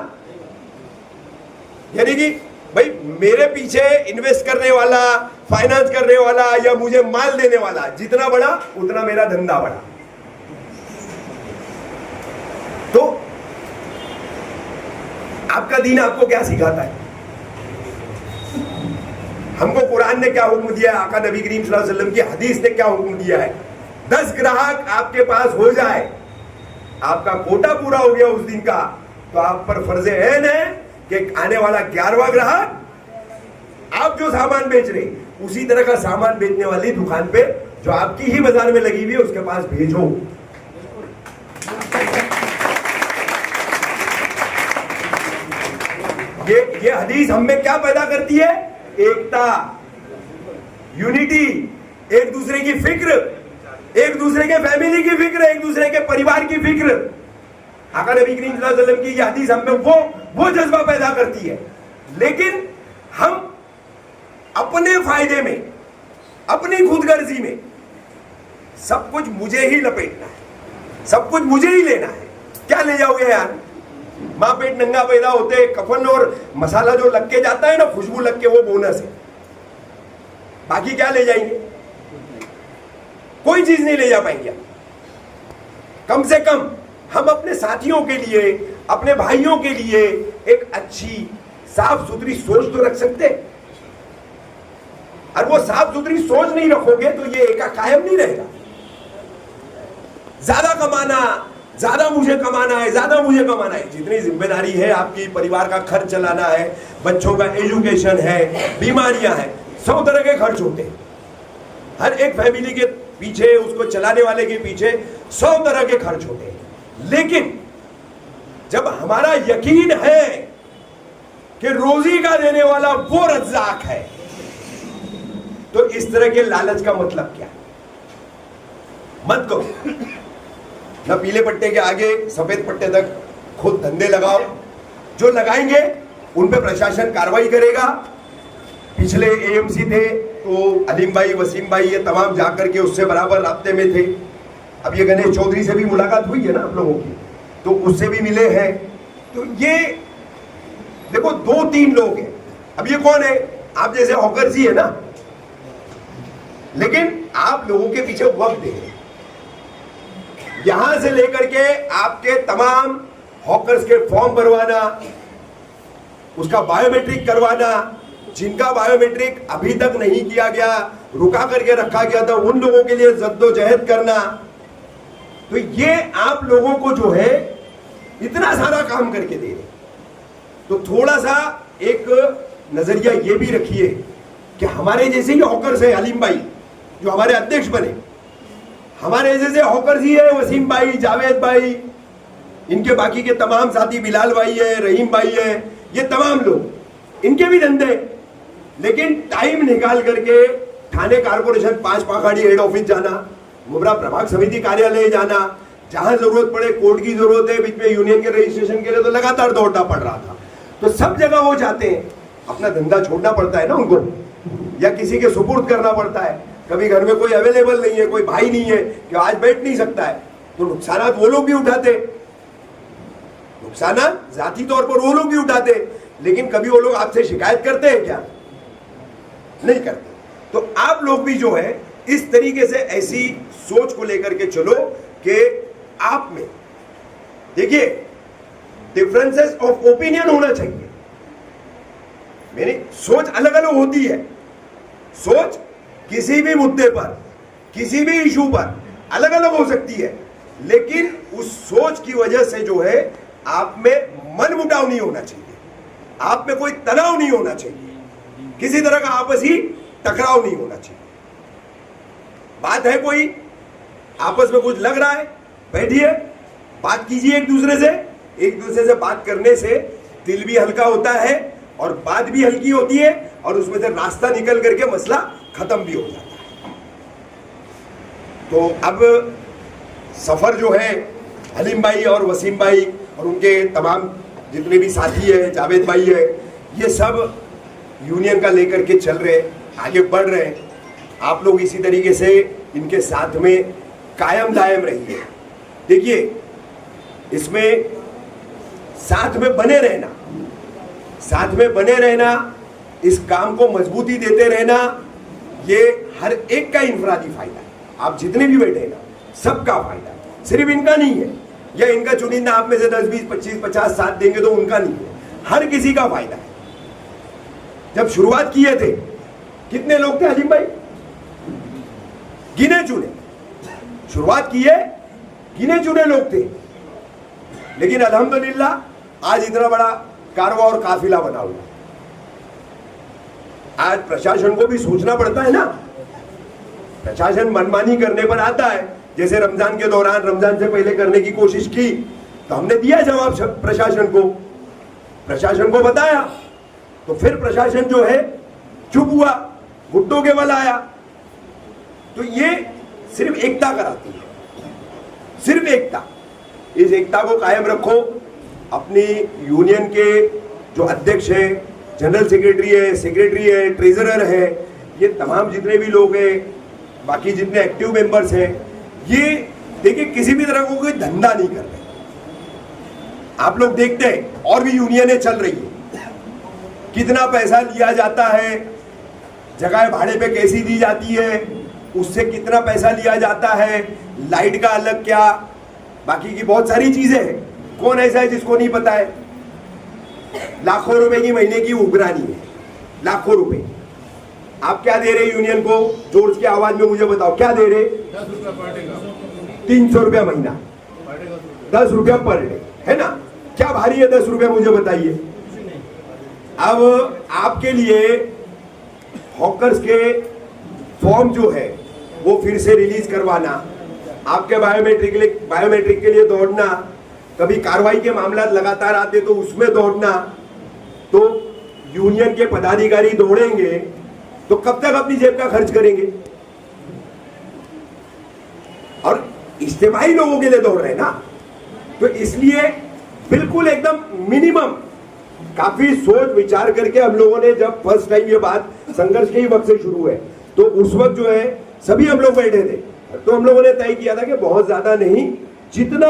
यानी कि भाई मेरे पीछे इन्वेस्ट करने वाला, फाइनेंस करने वाला या मुझे माल देने वाला जितना बड़ा उतना मेरा धंधा बड़ा। तो आपका दीन आपको क्या सिखाता है? हमको कुरान ने क्या हुक्म दिया है, आका नबी करीम सल्लल्लाहु अलैहि वसल्लम की हदीस ने क्या हुक्म दिया है? 10 ग्राहक आपके पास हो जाए, आपका कोटा पूरा हो गया उस दिन का, तो आप पर फर्ज ऐन है कि आने वाला 11वां ग्राहक आप जो सामान बेच रहे उसी तरह का सामान बेचने वाली दुकान पे जो आपकी ही बाजार में लगी हुई है उसके पास भेजो। ये हदीस हम में क्या पैदा करती है? एकता, यूनिटी, एक दूसरे की फिक्र, एक दूसरे के फैमिली की फिक्र, एक दूसरे के परिवार की फिक्र। आका नबी करीम सल्लल्लाहु अलैहि वसल्लम की यह हदीस हम में वो जज्बा पैदा करती है। लेकिन हम अपने फायदे में, अपनी खुदगर्जी में सब कुछ मुझे ही लपेटना है, सब कुछ मुझे ही लेना है। क्या ले जाओगे यार? माँ पेट नंगा पैदा होते, कफन और मसाला जो लग के जाता है ना, खुशबू लग के, वो बोनस है। बाकी क्या ले जाएंगे? कोई चीज नहीं ले जा पाएंगे। कम से कम हम अपने साथियों के लिए, अपने भाइयों के लिए एक अच्छी साफ सुथरी सोच तो रख सकते। और वो साफ सुथरी सोच नहीं रखोगे तो ये एका कायम नहीं रहेगा। ज्यादा कमाना, ज्यादा मुझे कमाना है, ज्यादा मुझे कमाना है। जितनी जिम्मेदारी है आपकी, परिवार का खर्च चलाना है, बच्चों का एजुकेशन है, बीमारियां हैं, 100 तरह के खर्च होते हैं। हर एक फैमिली के पीछे, उसको चलाने वाले के पीछे 100 तरह के खर्च होते हैं। लेकिन जब हमारा यकीन है कि रोजी का देने वाला वो रज़्ज़ाक है, तो इस तरह के लालच का मतलब क्या? मत करो। ना पीले पट्टे के आगे सफेद पट्टे तक खुद धंधे लगाओ। जो लगाएंगे उन पे प्रशासन कार्रवाई करेगा। पिछले एएमसी थे तो अलीम भाई, वसीम भाई, ये तमाम जाकर के उससे बराबर राब्ते में थे। अब ये गणेश चौधरी से भी मुलाकात हुई है ना आप लोगों की, तो उससे भी मिले हैं। तो ये देखो 2-3 लोग हैं। अब ये कौन है? आप जैसे हॉकर्स ही है ना, लेकिन आप लोगों के पीछे वक्त दे रहे हैं। यहां से लेकर के आपके तमाम हॉकर्स के फॉर्म भरवाना, उसका बायोमेट्रिक करवाना, जिनका बायोमेट्रिक अभी तक नहीं किया गया, रुका करके रखा गया था, उन लोगों के लिए जद्दोजहद करना। तो ये आप लोगों को जो है इतना सारा काम करके दे रहे, तो थोड़ा सा एक नजरिया ये भी रखिए कि हमारे जैसे ही हॉकर्स है, अलीम भाई जो हमारे अध्यक्ष बने, हमारे जैसे हॉकर्स ही है, वसीम भाई, जावेद भाई, इनके बाकी के तमाम साथी, बिलाल भाई है, रहीम भाई है, ये तमाम लोग, इनके भी धंधे। लेकिन टाइम निकाल करके थाने कारपोरेशन 5 पाखाड़ी हेड ऑफिस जाना, मुब्रा प्रभाग समिति कार्यालय जाना, जहां जरूरत पड़े, कोर्ट की जरूरत है, बीच में यूनियन के रजिस्ट्रेशन के लिए तो लगातार दौड़ना पड़ रहा था। तो सब जगह वो जाते हैं, अपना धंधा छोड़ना पड़ता है ना उनको, या किसी के सुपुर्द करना पड़ता है। कभी घर में कोई अवेलेबल नहीं है, कोई भाई नहीं है कि आज बैठ नहीं सकता है, तो नुकसानात वो लोग भी उठाते, नुकसानात जाती तौर पर वो लोग भी उठाते। लेकिन कभी वो लोग आपसे शिकायत करते हैं क्या? नहीं करते। तो आप लोग भी जो है इस तरीके से ऐसी सोच को लेकर के चलो कि आप में देखिए डिफरेंसेस ऑफ ओपिनियन होना चाहिए। मेरी सोच अलग अलग होती है, सोच किसी भी मुद्दे पर, किसी भी इशू पर अलग अलग हो सकती है, लेकिन उस सोच की वजह से जो है आप में मनमुटाव नहीं होना चाहिए, आप में कोई तनाव नहीं होना चाहिए, किसी तरह का आपसी टकराव नहीं होना चाहिए। बात है कोई आपस में कुछ लग रहा है, बैठिए, बात कीजिए एक दूसरे से। एक दूसरे से बात करने से दिल भी हल्का होता है और बात भी हल्की होती है, और उसमें से रास्ता निकल करके मसला खत्म भी हो जाता है। तो अब सफर जो है हलीम भाई और वसीम भाई और उनके तमाम जितने भी साथी है, जावेद भाई है, ये सब यूनियन का लेकर के चल रहे, आगे बढ़ रहे हैं। आप लोग इसी तरीके से इनके साथ में कायम दायम रहिए। देखिए इसमें साथ में बने रहना, साथ में बने रहना, इस काम को मजबूती देते रहना, ये हर एक का इंफरादी फायदा है। आप जितने भी बैठे ना, सबका फायदा है, सिर्फ इनका नहीं है, या इनका चुनिंदा आप में से 10, 20, 25, 50 साथ देंगे तो उनका नहीं है, हर किसी का फायदा है। जब शुरुआत किए थे कितने लोग थे अलीम भाई? गिने चुने, शुरुआत किए गिने चुने लोग थे, लेकिन अल्हम्दुलिल्लाह आज इतना बड़ा कारवा और काफिला बना हुआ। आज प्रशासन को भी सोचना पड़ता है ना, प्रशासन मनमानी करने पर आता है। जैसे रमजान के दौरान, रमजान से पहले करने की कोशिश की तो हमने दिया जवाब प्रशासन को, प्रशासन को बताया, तो फिर प्रशासन जो है चुप हुआ, घुट्टों के बल आया। तो ये सिर्फ एकता कराती है, सिर्फ एकता। इस एकता को कायम रखो। अपनी यूनियन के जो अध्यक्ष है, जनरल सेक्रेटरी है, ट्रेजरर है, ये तमाम जितने भी लोग हैं, बाकी जितने एक्टिव मेंबर्स हैं, ये देखिए किसी भी तरह को कोई धंधा नहीं कर रहे। आप लोग देखते हैं और भी यूनियनें चल रही है, कितना पैसा लिया जाता है, जगह भाड़े पे कैसी दी जाती है, उससे कितना पैसा लिया जाता है, लाइट का अलग क्या, बाकी की बहुत सारी चीजें हैं। कौन ऐसा है जिसको नहीं पता है? लाखों रुपए की महीने की उगरानी है, लाखों रुपए। आप क्या दे रहे यूनियन को? जोर की आवाज में मुझे बताओ, क्या दे रहे? 300 रुपया महीना, 10 रुपया पर डे, है ना? क्या भारी है 10 रुपया, मुझे बताइए। अब आपके लिए हॉकर्स के फॉर्म जो है वो फिर से रिलीज करवाना, आपके बायोमेट्रिक के लिए दौड़ना, कभी कार्रवाई के मामला लगातार आते तो उसमें दौड़ना, तो यूनियन के पदाधिकारी दौड़ेंगे तो कब तक अपनी जेब का खर्च करेंगे? और इज्तिमाई लोगों के लिए दौड़ रहे हैं ना, तो इसलिए बिल्कुल एकदम मिनिमम, काफी सोच विचार करके हम लोगों ने जब फर्स्ट टाइम ये बात संघर्ष के ही वक्त से शुरू है। तो उस वक्त जो है सभी हम लोग बैठे थे, तो हम लोगों ने तय किया था कि बहुत ज्यादा नहीं, जितना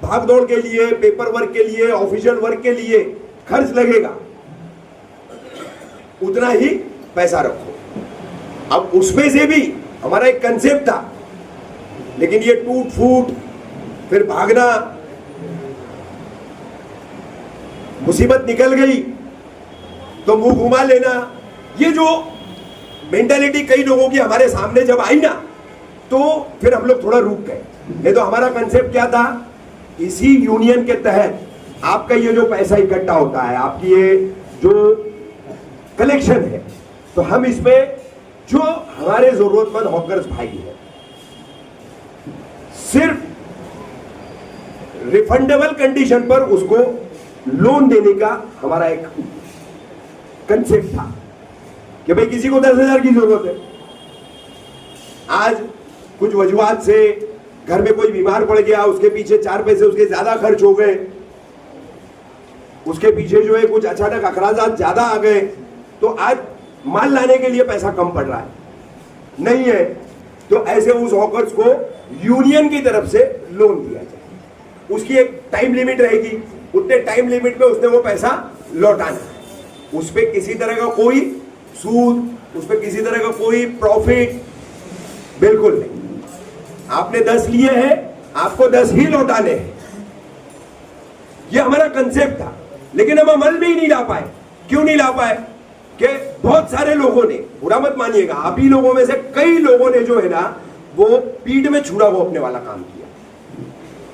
भागदौड़ के लिए, पेपर वर्क के लिए, ऑफिशियल वर्क के लिए खर्च लगेगा उतना ही पैसा रखो। अब उसमें से भी हमारा एक कंसेप्ट था, लेकिन ये टूट फूट, फिर भागना, मुसीबत निकल गई तो मुंह घुमा लेना, ये जो मेंटालिटी कई लोगों की हमारे सामने जब आई ना, तो फिर हम लोग थोड़ा रुक गए। नहीं तो हमारा कंसेप्ट क्या था, इसी यूनियन के तहत आपका ये जो पैसा इकट्ठा होता है, आपकी ये जो कलेक्शन है, तो हम इसमें जो हमारे जरूरतमंद हॉकर्स भाई हैं, सिर्फ रिफंडेबल कंडीशन पर उसको लोन देने का हमारा एक कंसेप्ट था कि भाई किसी को 10,000 की जरूरत है, आज कुछ वजूहात से घर में कोई बीमार पड़ गया, उसके पीछे 4 पैसे उसके ज्यादा खर्च हो गए, उसके पीछे जो है कुछ अचानक अखराजात ज्यादा आ गए, तो आज माल लाने के लिए पैसा कम पड़ रहा है, नहीं है, तो ऐसे उस हॉकर्स को यूनियन की तरफ से लोन दिया जाए। उसकी एक टाइम लिमिट रहेगी, उतने टाइम लिमिट में उसने वो पैसा लौटाना है, उस पर किसी तरह का कोई सूद, उस पर किसी तरह का कोई प्रॉफिट बिल्कुल नहीं। आपने 10 लिए हैं, आपको 10 ही लौटाने हैं, ये हमारा कंसेप्ट था। लेकिन हम अमल में ही नहीं ला पाए। क्यों नहीं ला पाए? कि बहुत सारे लोगों ने, बुरा मत मानिएगा, आप ही लोगों में से कई लोगों ने जो है ना, वो पीठ में छुरा घोंपने वाला काम किया।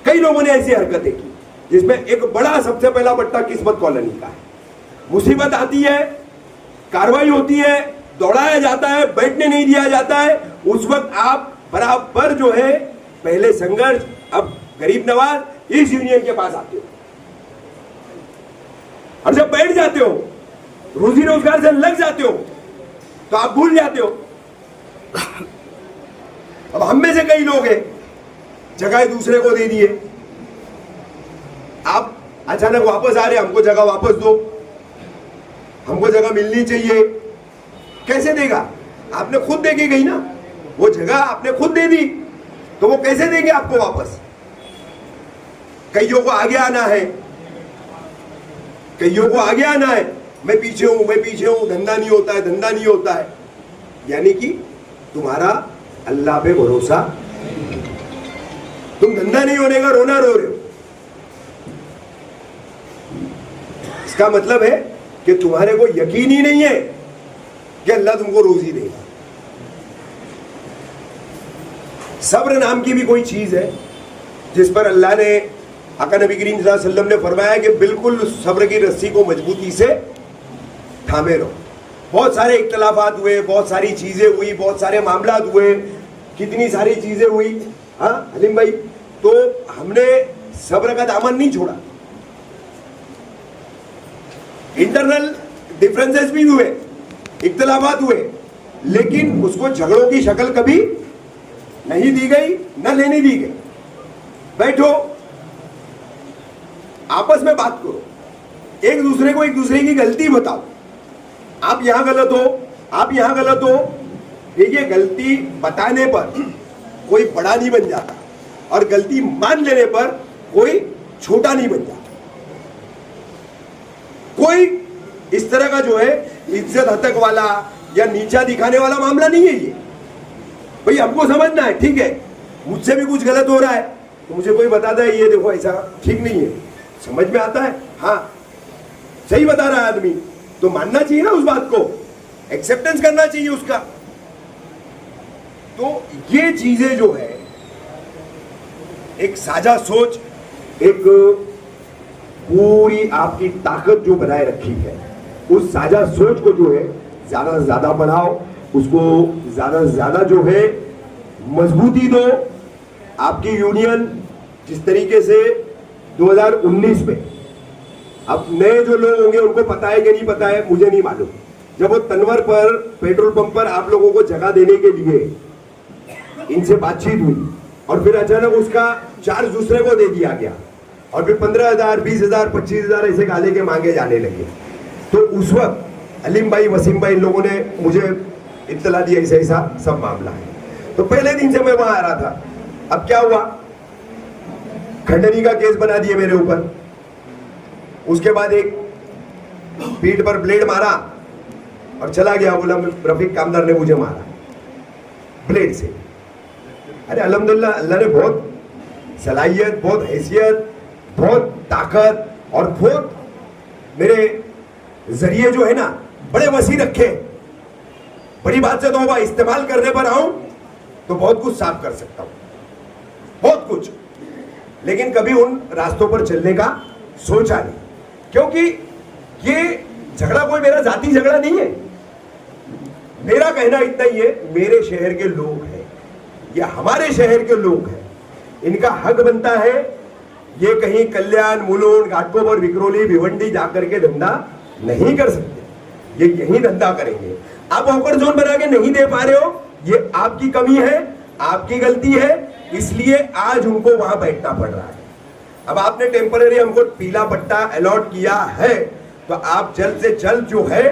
कई लोगों ने ऐसी हरकतें की जिसमें एक बड़ा, सबसे पहला बट्टा किस्मत कॉलोनी का है। मुसीबत आती है, कार्रवाई होती है, दौड़ाया जाता है, बैठने नहीं दिया जाता है, उस वक्त आप बराबर जो है पहले संघर्ष, अब गरीब नवाज इस यूनियन के पास आते हो, और जब बैठ जाते हो, रोजी रोजगार से लग जाते हो, तो आप भूल जाते हो। अब हम में से कई लोग हैं, जगह दूसरे को दे दिए, आप अचानक वापस आ रहे, हमको जगह वापस दो, हमको जगह मिलनी चाहिए। कैसे देगा? आपने खुद दे के गई ना, वो जगह आपने खुद दे दी, तो वो कैसे देंगे आपको वापस? कईयों को आगे आना है, कईयों को आगे आना है, मैं पीछे हूं, मैं पीछे हूं, धंधा नहीं होता है, धंधा नहीं होता है, यानी कि तुम्हारा अल्लाह पे भरोसा, तुम धंधा नहीं होने का रोना रो रहे हो। इसका मतलब है कि तुम्हारे को यकीन ही नहीं है कि अल्लाह तुमको रोजी देगा। सब्र नाम की भी कोई चीज है जिस पर अल्लाह ने, आका नबी करीम सल्लल्लाहु अलैहि वसल्लम ने फरमाया कि बिल्कुल सब्र की रस्सी को मजबूती से थामे रहो। बहुत सारे इख्तलाफात हुए, बहुत सारी चीजें हुई, बहुत सारे मामला हुए, कितनी सारी चीजें हुई, हाँ हलीम भाई, तो हमने सब्र का दामन नहीं छोड़ा। इंटरनल डिफरेंसेस भी हुए, इख्तलाफात हुए, लेकिन उसको झगड़ों की शक्ल कभी नहीं दी गई, न लेने दी गई। बैठो, आपस में बात करो, एक दूसरे को एक दूसरे की गलती बताओ, आप यहां गलत हो, आप यहां गलत हो। देखिए, गलती बताने पर कोई बड़ा नहीं बन जाता, और गलती मान लेने पर कोई छोटा नहीं बन जाता। कोई इस तरह का जो है इज्जत हतक वाला या नीचा दिखाने वाला मामला नहीं है ये। भाई हमको समझना है, ठीक है, मुझसे भी कुछ गलत हो रहा है तो मुझे कोई बताता है ये देखो ऐसा ठीक नहीं है, समझ में आता है, हाँ सही बता रहा है आदमी, तो मानना चाहिए ना उस बात को, एक्सेप्टेंस करना चाहिए उसका। तो ये चीजें जो है, एक साझा सोच, एक पूरी आपकी ताकत जो बनाए रखी है, उस साझा सोच को जो है ज्यादा से ज्यादा बढ़ाओ, उसको ज्यादा से ज्यादा जो है मजबूती दो। आपकी यूनियन जिस तरीके से 2019 में, अब नए जो लोग होंगे उनको पता है कि नहीं पता है मुझे नहीं मालूम, जब वो तनवर पर पेट्रोल पंप पर आप लोगों को जगह देने के लिए इनसे बातचीत हुई, और फिर अचानक उसका चार्ज दूसरे को दे दिया गया, और फिर 15,000, 20,000, 25,000 ऐसे गाले के मांगे जाने लगे। तो उस वक्त अलीम भाई, वसीम भाई, इन लोगों ने मुझे इत्तला दी ऐसा ऐसा सब मामला है। तो पहले दिन से मैं वहां आ रहा था। अब क्या हुआ, खंडनी का केस बना दिए मेरे ऊपर। उसके बाद एक पीठ पर ब्लेड मारा और चला गया, बोला रफीक कामदार ने मुझे मारा ब्लेड से। अरे अल्हम्दुलिल्लाह, अल्लाह ने बहुत सलाहियत, बहुत हैसियत, बहुत ताकत और बहुत मेरे जरिए जो है ना बड़े वसी रखे। बड़ी बात से तो इस्तेमाल करने पर आऊं तो बहुत कुछ साफ कर सकता हूं, बहुत कुछ, लेकिन कभी उन रास्तों पर चलने का सोचा नहीं, क्योंकि ये झगड़ा कोई मेरा जाति झगड़ा नहीं है। मेरा कहना इतना ही है, मेरे शहर के लोग हैं, ये हमारे शहर के लोग हैं, इनका हक बनता है। ये कहीं कल्याण, मुलुंड, घाटकोपर, विक्रोली, भिवंडी जाकर के धंधा नहीं कर सकते, ये यही धंधा करेंगे। आप हॉकर जोन बना के नहीं दे पा रहे हो, ये आपकी कमी है, आपकी गलती है, इसलिए आज उनको वहां बैठना पड़ रहा है। अब आपने टेम्पररी हमको पीला पट्टा अलॉट किया है, तो आप जल्द से जल्द जो है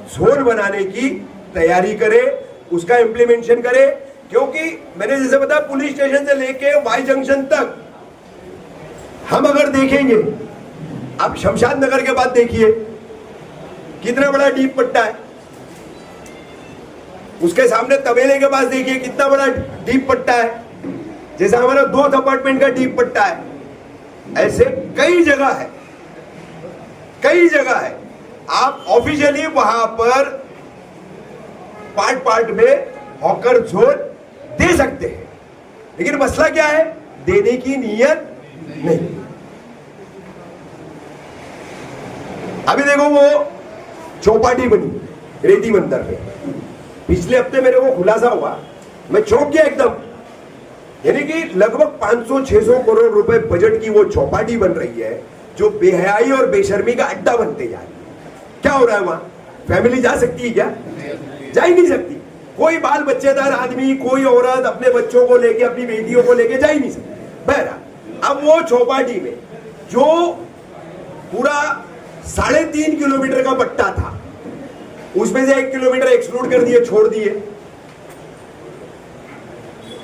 जोन बनाने की तैयारी करें, उसका इंप्लीमेंटेशन करें। क्योंकि मैंने जैसे बताया, पुलिस स्टेशन से लेके वाई जंक्शन तक हम अगर देखेंगे, आप शमशाद नगर के बाद देखिए कितना बड़ा डीप पट्टा है, उसके सामने तबेले के पास देखिए कितना बड़ा डीप पट्टा है, जैसा हमारा 2 अपार्टमेंट का डीप पट्टा है। ऐसे कई जगह है, कई जगह है। आप ऑफिशियली वहां पर पार्ट पार्ट में हॉकर जोन दे सकते हैं, लेकिन मसला क्या है, देने की नीयत नहीं। अभी देखो वो चौपाटी बनी रेती मंदिर में, पिछले हफ्ते मेरे को खुलासा हुआ, मैं चौंक गया एकदम। यानी कि लगभग 500-600 करोड़ रुपए बजट की वो चौपाटी बन रही है, जो बेहयाई और बेशर्मी का अड्डा बनते जा रही है। क्या हो रहा है वहां? फैमिली जा सकती है क्या? जा ही नहीं सकती। कोई बाल बच्चेदार आदमी, कोई औरत अपने बच्चों को लेके, अपनी बेटियों को लेके जा ही नहीं सकती। बहरहाल, अब वो चौपाटी में जो पूरा 3.5 किलोमीटर का पट्टा था, उसमें से 1 किलोमीटर एक्सक्लूड कर दिए, छोड़ दिए।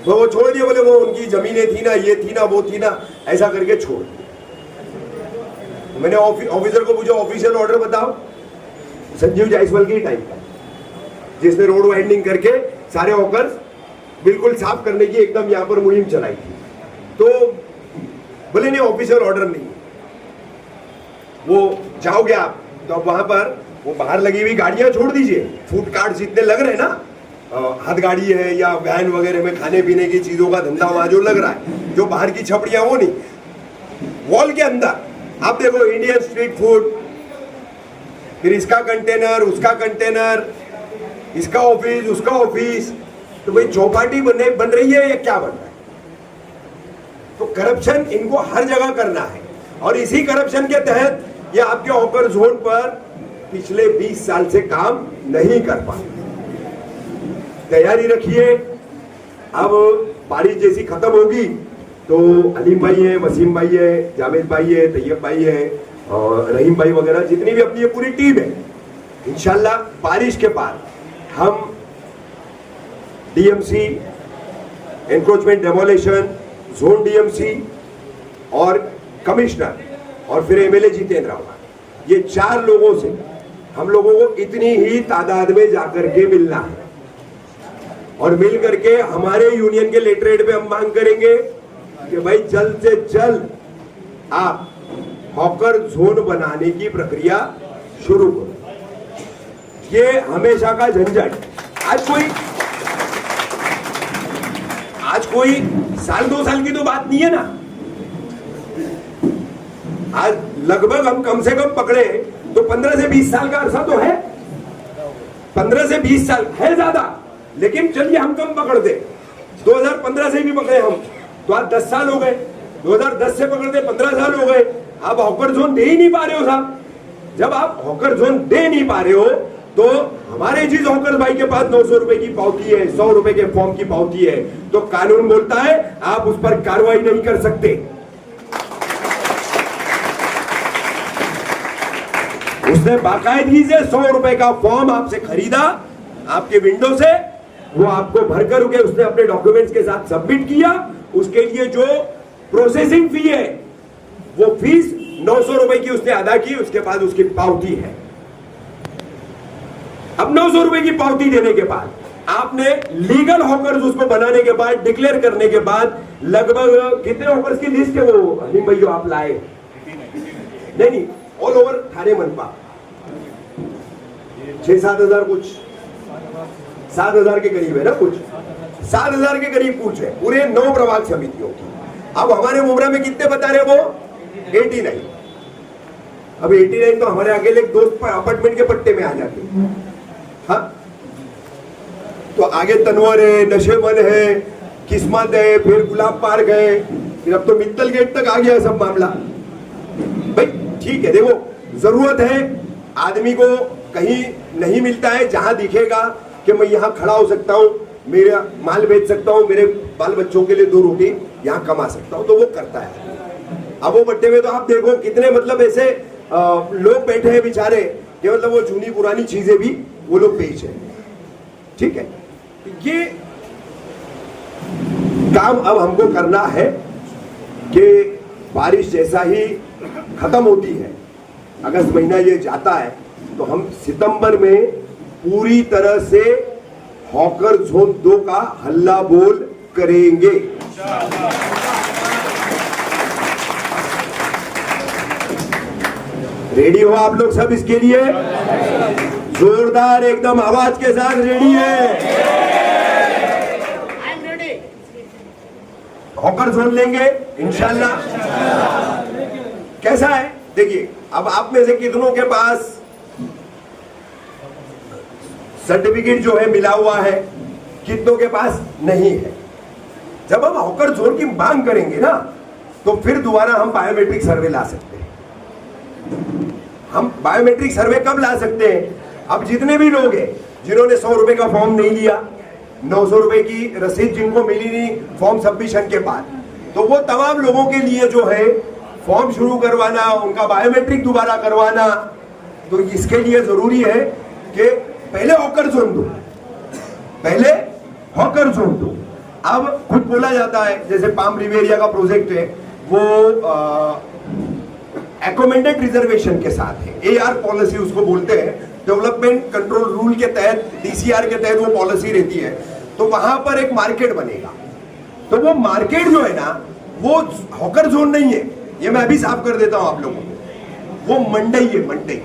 तो वो छोड़ दिए, बोले वो उनकी जमीनें थी ना, ये थी ना, वो थी ना, ऐसा करके छोड़ दिए। तो मैंने ऑफिसर को पूछा, ऑफिशियल ऑर्डर बताओ। संजीव जायसवाल के टाइम का, जिसने रोड वाइंडिंग करके सारे हॉकर्स बिल्कुल साफ करने की एकदम यहां पर मुहिम चलाई थी। तो बोले नहीं, ऑफिशियल ऑर्डर नहीं। वो जाओगे आप तो अब वहां पर वो बाहर लगी हुई गाड़ियां छोड़ दीजिए, फूड कार्ट जितने लग रहे हैं ना, हाथ गाड़ी है या वैन वगैरह में खाने पीने की चीजों का धंधा वहां जो लग रहा है, जो बाहर की छपड़ियां, वो नहीं, वॉल के अंदर आप देखो इंडियन स्ट्रीट फूड, फिर इसका कंटेनर, उसका कंटेनर, इसका ऑफिस, उसका ऑफिस। तो भाई चौपाटी बन रही है या क्या बन रहा है? तो करप्शन इनको हर जगह करना है, और इसी करप्शन के तहत ये आपके हॉकर जोन पर पिछले 20 साल से काम नहीं कर पाए। तैयारी रखिए, अब बारिश जैसी खत्म होगी तो अलीम भाई है, वसीम भाई है, जावेद भाई है, तैयब भाई है और रहीम भाई वगैरह, जितनी भी अपनी ये पूरी टीम है, इंशाल्लाह बारिश के बाद हम DMC, encroachment demolition, zone DMC और कमिश्नर और फिर एमएलए जितेंद्र रावत, ये 4 लोगों से हम लोगों को इतनी ही तादाद में जाकर के मिलना है, और मिल करके हमारे यूनियन के लेटरेट पे हम मांग करेंगे कि भाई जल्द से जल्द आप हॉकर जोन बनाने की प्रक्रिया शुरू करो। ये हमेशा का झंझट, आज कोई साल 2 साल की तो बात नहीं है ना। आज लगभग हम कम से कम पकड़े तो 15 से 20 साल का अरसा तो है, 15 से 20 साल है ज्यादा, लेकिन चलिए हम कम पकड़ दे, 2015 से भी पकड़े हम तो आज 10 साल हो गए, 2010 से पकड़ते 15 साल हो गए। आप हॉकर जोन दे ही नहीं पा रहे हो साहब। जब आप हॉकर जोन दे नहीं पा रहे हो तो हमारे जिस हॉकर भाई के पास 900 रुपए की पावती है, 100 रुपए के फॉर्म की पावती है, तो कानून बोलता है आप उस पर कार्रवाई नहीं कर सकते। उसने बाकायदगी से 100 रुपए का फॉर्म आपसे खरीदा, आपके विंडो से, वो आपको भर करके उसने अपने डॉक्यूमेंट्स के साथ सबमिट किया। उसके लिए जो प्रोसेसिंग फी है वो फीस 900 रुपए की उसने अदा की। उसके बाद उसकी पावती है। अब 900 रुपए की पावती देने के बाद आपने लीगल हॉकर्स उसको बनाने के बाद, डिक्लेयर करने के बाद, लगभग कितने हॉकर्स की लिस्ट है वो हनीम भाई जो आप लाए? नहीं, ऑल ओवर थाने मनपा 6-7 हजार, कुछ 7 हजार के करीब है ना, कुछ 7 हजार के करीब कुछ है पूरे 9 प्रभाग समितियों की। अब हमारे मुमरा में कितने बता रहे वो? 89। अब 89 तो हमारे अकेले एक दोस्त अपार्टमेंट के पट्टे में आ जाते हैं। हाँ, तो आगे तनवर है, नशेबन है, किस्मत है, फिर गुलाब पार्क है, फिर अब तो मित्तल गेट तक आ गया सब मामला। भाई ठीक है, देखो जरूरत है आदमी को, कहीं नहीं मिलता है जहां दिखेगा कि मैं यहां खड़ा हो सकता हूं, मेरा माल बेच सकता हूं, मेरे बाल बच्चों के लिए 2 रोटी यहां कमा सकता हूं, तो वो करता है। अब वो पट्टे में तो आप देखो कितने मतलब ऐसे लोग बैठे हैं बेचारे कि मतलब वो जूनी पुरानी चीजें भी वो लोग बेच रहे हैं। ठीक है, ये काम अब हमको करना है कि बारिश जैसा ही खत्म होती है, अगस्त महीना ये जाता है, तो हम सितंबर में पूरी तरह से हॉकर जोन 2 का हल्ला बोल करेंगे। रेडी हो आप लोग सब इसके लिए? जोरदार एकदम आवाज के साथ रेडी है? हॉकर जोन लेंगे इंशाल्लाह। कैसा है देखिए, अब आप में से कितनों के पास सर्टिफिकेट जो है मिला हुआ है, कितनों के पास नहीं है? जब हम हॉकर जोन की मांग करेंगे ना, तो फिर दोबारा हम बायोमेट्रिक सर्वे ला सकते हैं। हम बायोमेट्रिक सर्वे कब ला सकते हैं? अब जितने भी लोग हैं जिन्होंने 100 रुपए का फॉर्म नहीं लिया, 900 रुपए की रसीद जिनको मिली नहीं फॉर्म सबमिशन के बाद, तो वो तमाम लोगों के लिए जो है फॉर्म शुरू करवाना, उनका बायोमेट्रिक दोबारा करवाना, तो इसके लिए जरूरी है कि पहले हॉकर जोन दो, पहले हॉकर जोन दो। अब खुद बोला जाता है, जैसे पाम रिवेरिया का प्रोजेक्ट है, वो एकोमेंडेड रिजर्वेशन के साथ है, AR पॉलिसी उसको बोलते हैं, डेवलपमेंट कंट्रोल रूल के तहत, DCR के तहत वो पॉलिसी रहती है। तो वहां पर एक मार्केट बनेगा, तो वो मार्केट जो है ना, वो हॉकर जोन नहीं है, ये मैं अभी साफ कर देता हूं आप लोगों को, वो मंडई है, मंडई।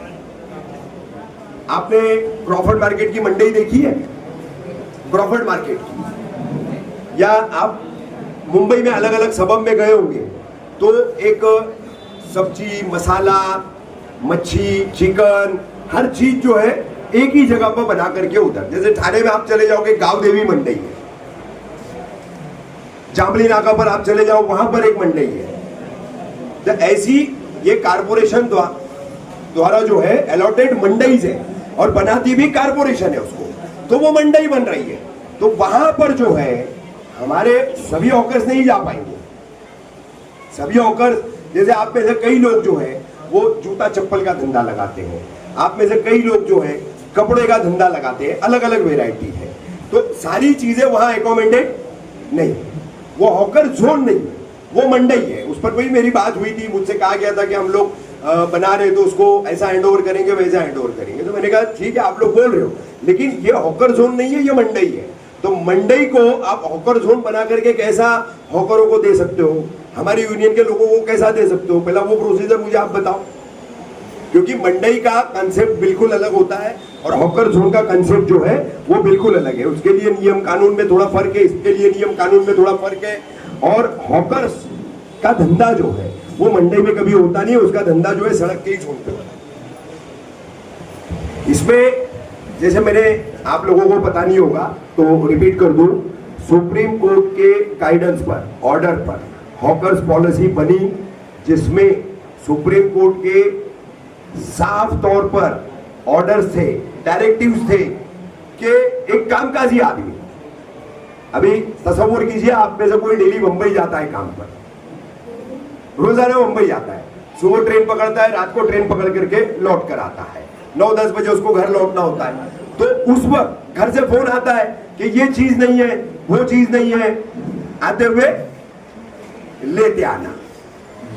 आपने क्रॉफर्ड मार्केट की मंडई देखी है? क्रॉफर्ड मार्केट की, या आप मुंबई में अलग अलग सबब में गए होंगे, तो एक सब्जी, मसाला, मच्छी, चिकन, हर चीज जो है एक ही जगह पर बना करके उधर, जैसे थाने में आप चले जाओगे गांव देवी मंडई है, जामली नाका पर आप चले जाओ वहां पर एक मंडई है। तो ऐसी ये कारपोरेशन द्वारा जो है अलॉटेड मंडईज है, और बनाती भी कारपोरेशन है उसको, तो वो मंडई बन रही है। तो वहां पर जो है हमारे सभी हॉकर्स नहीं जा पाएंगे। सभी हॉकर्स, जैसे आप में से कई लोग जो है वो जूता चप्पल का धंधा लगाते हैं, आप में से कई लोग जो है कपड़े का धंधा लगाते हैं, अलग अलग वेराइटी है, तो सारी चीजें वहां एकोमेंडेड नहीं, वो हॉकर जोन नहीं है, वो मंडई है। उस पर कोई मेरी बात हुई थी, मुझसे कहा गया था कि हम लोग बना रहे तो उसको ऐसा हैंड ओवर करेंगे, वैसा हैंड ओवर करेंगे, तो मैंने कहा ठीक है आप लोग बोल रहे हो, लेकिन ये हॉकर जोन नहीं है, ये मंडई है। तो मंडई को आप हॉकर जोन बना करके कैसा हॉकरों को दे सकते हो, हमारी यूनियन के लोगों को कैसा दे सकते हो? पहला वो प्रोसीजर मुझे आप बताओ, क्योंकि मंडई का कंसेप्ट बिल्कुल अलग होता है और हॉकर जोन का कंसेप्ट जो है वो बिल्कुल अलग है। उसके लिए नियम कानून में थोड़ा फर्क है, इसके लिए नियम कानून में थोड़ा फर्क है। और हॉकर्स का धंधा जो है वो मंडई में कभी होता नहीं है, उसका धंधा जो है सड़क के ही जोन पे होता है। इसमें जैसे मैंने आप लोगों को पता नहीं होगा तो रिपीट कर दूं, सुप्रीम कोर्ट के गाइडेंस पर, ऑर्डर पर हॉकर्स पॉलिसी बनी, जिसमें सुप्रीम कोर्ट के साफ तौर पर ऑर्डर्स थे, डायरेक्टिव्स थे कि एक कामकाजी आदमी, अभी तसव्वुर कीजिए आप में से कोई डेली मुंबई जाता है काम पर, रोजाना मुंबई जाता है, सुबह ट्रेन पकड़ता है, रात को ट्रेन पकड़ करके लौट कर आता है, 9-10 बजे उसको घर लौटना होता है। तो उस वक्त घर से फोन आता है कि ये चीज नहीं है, वो चीज नहीं है, आते हुए लेते आना।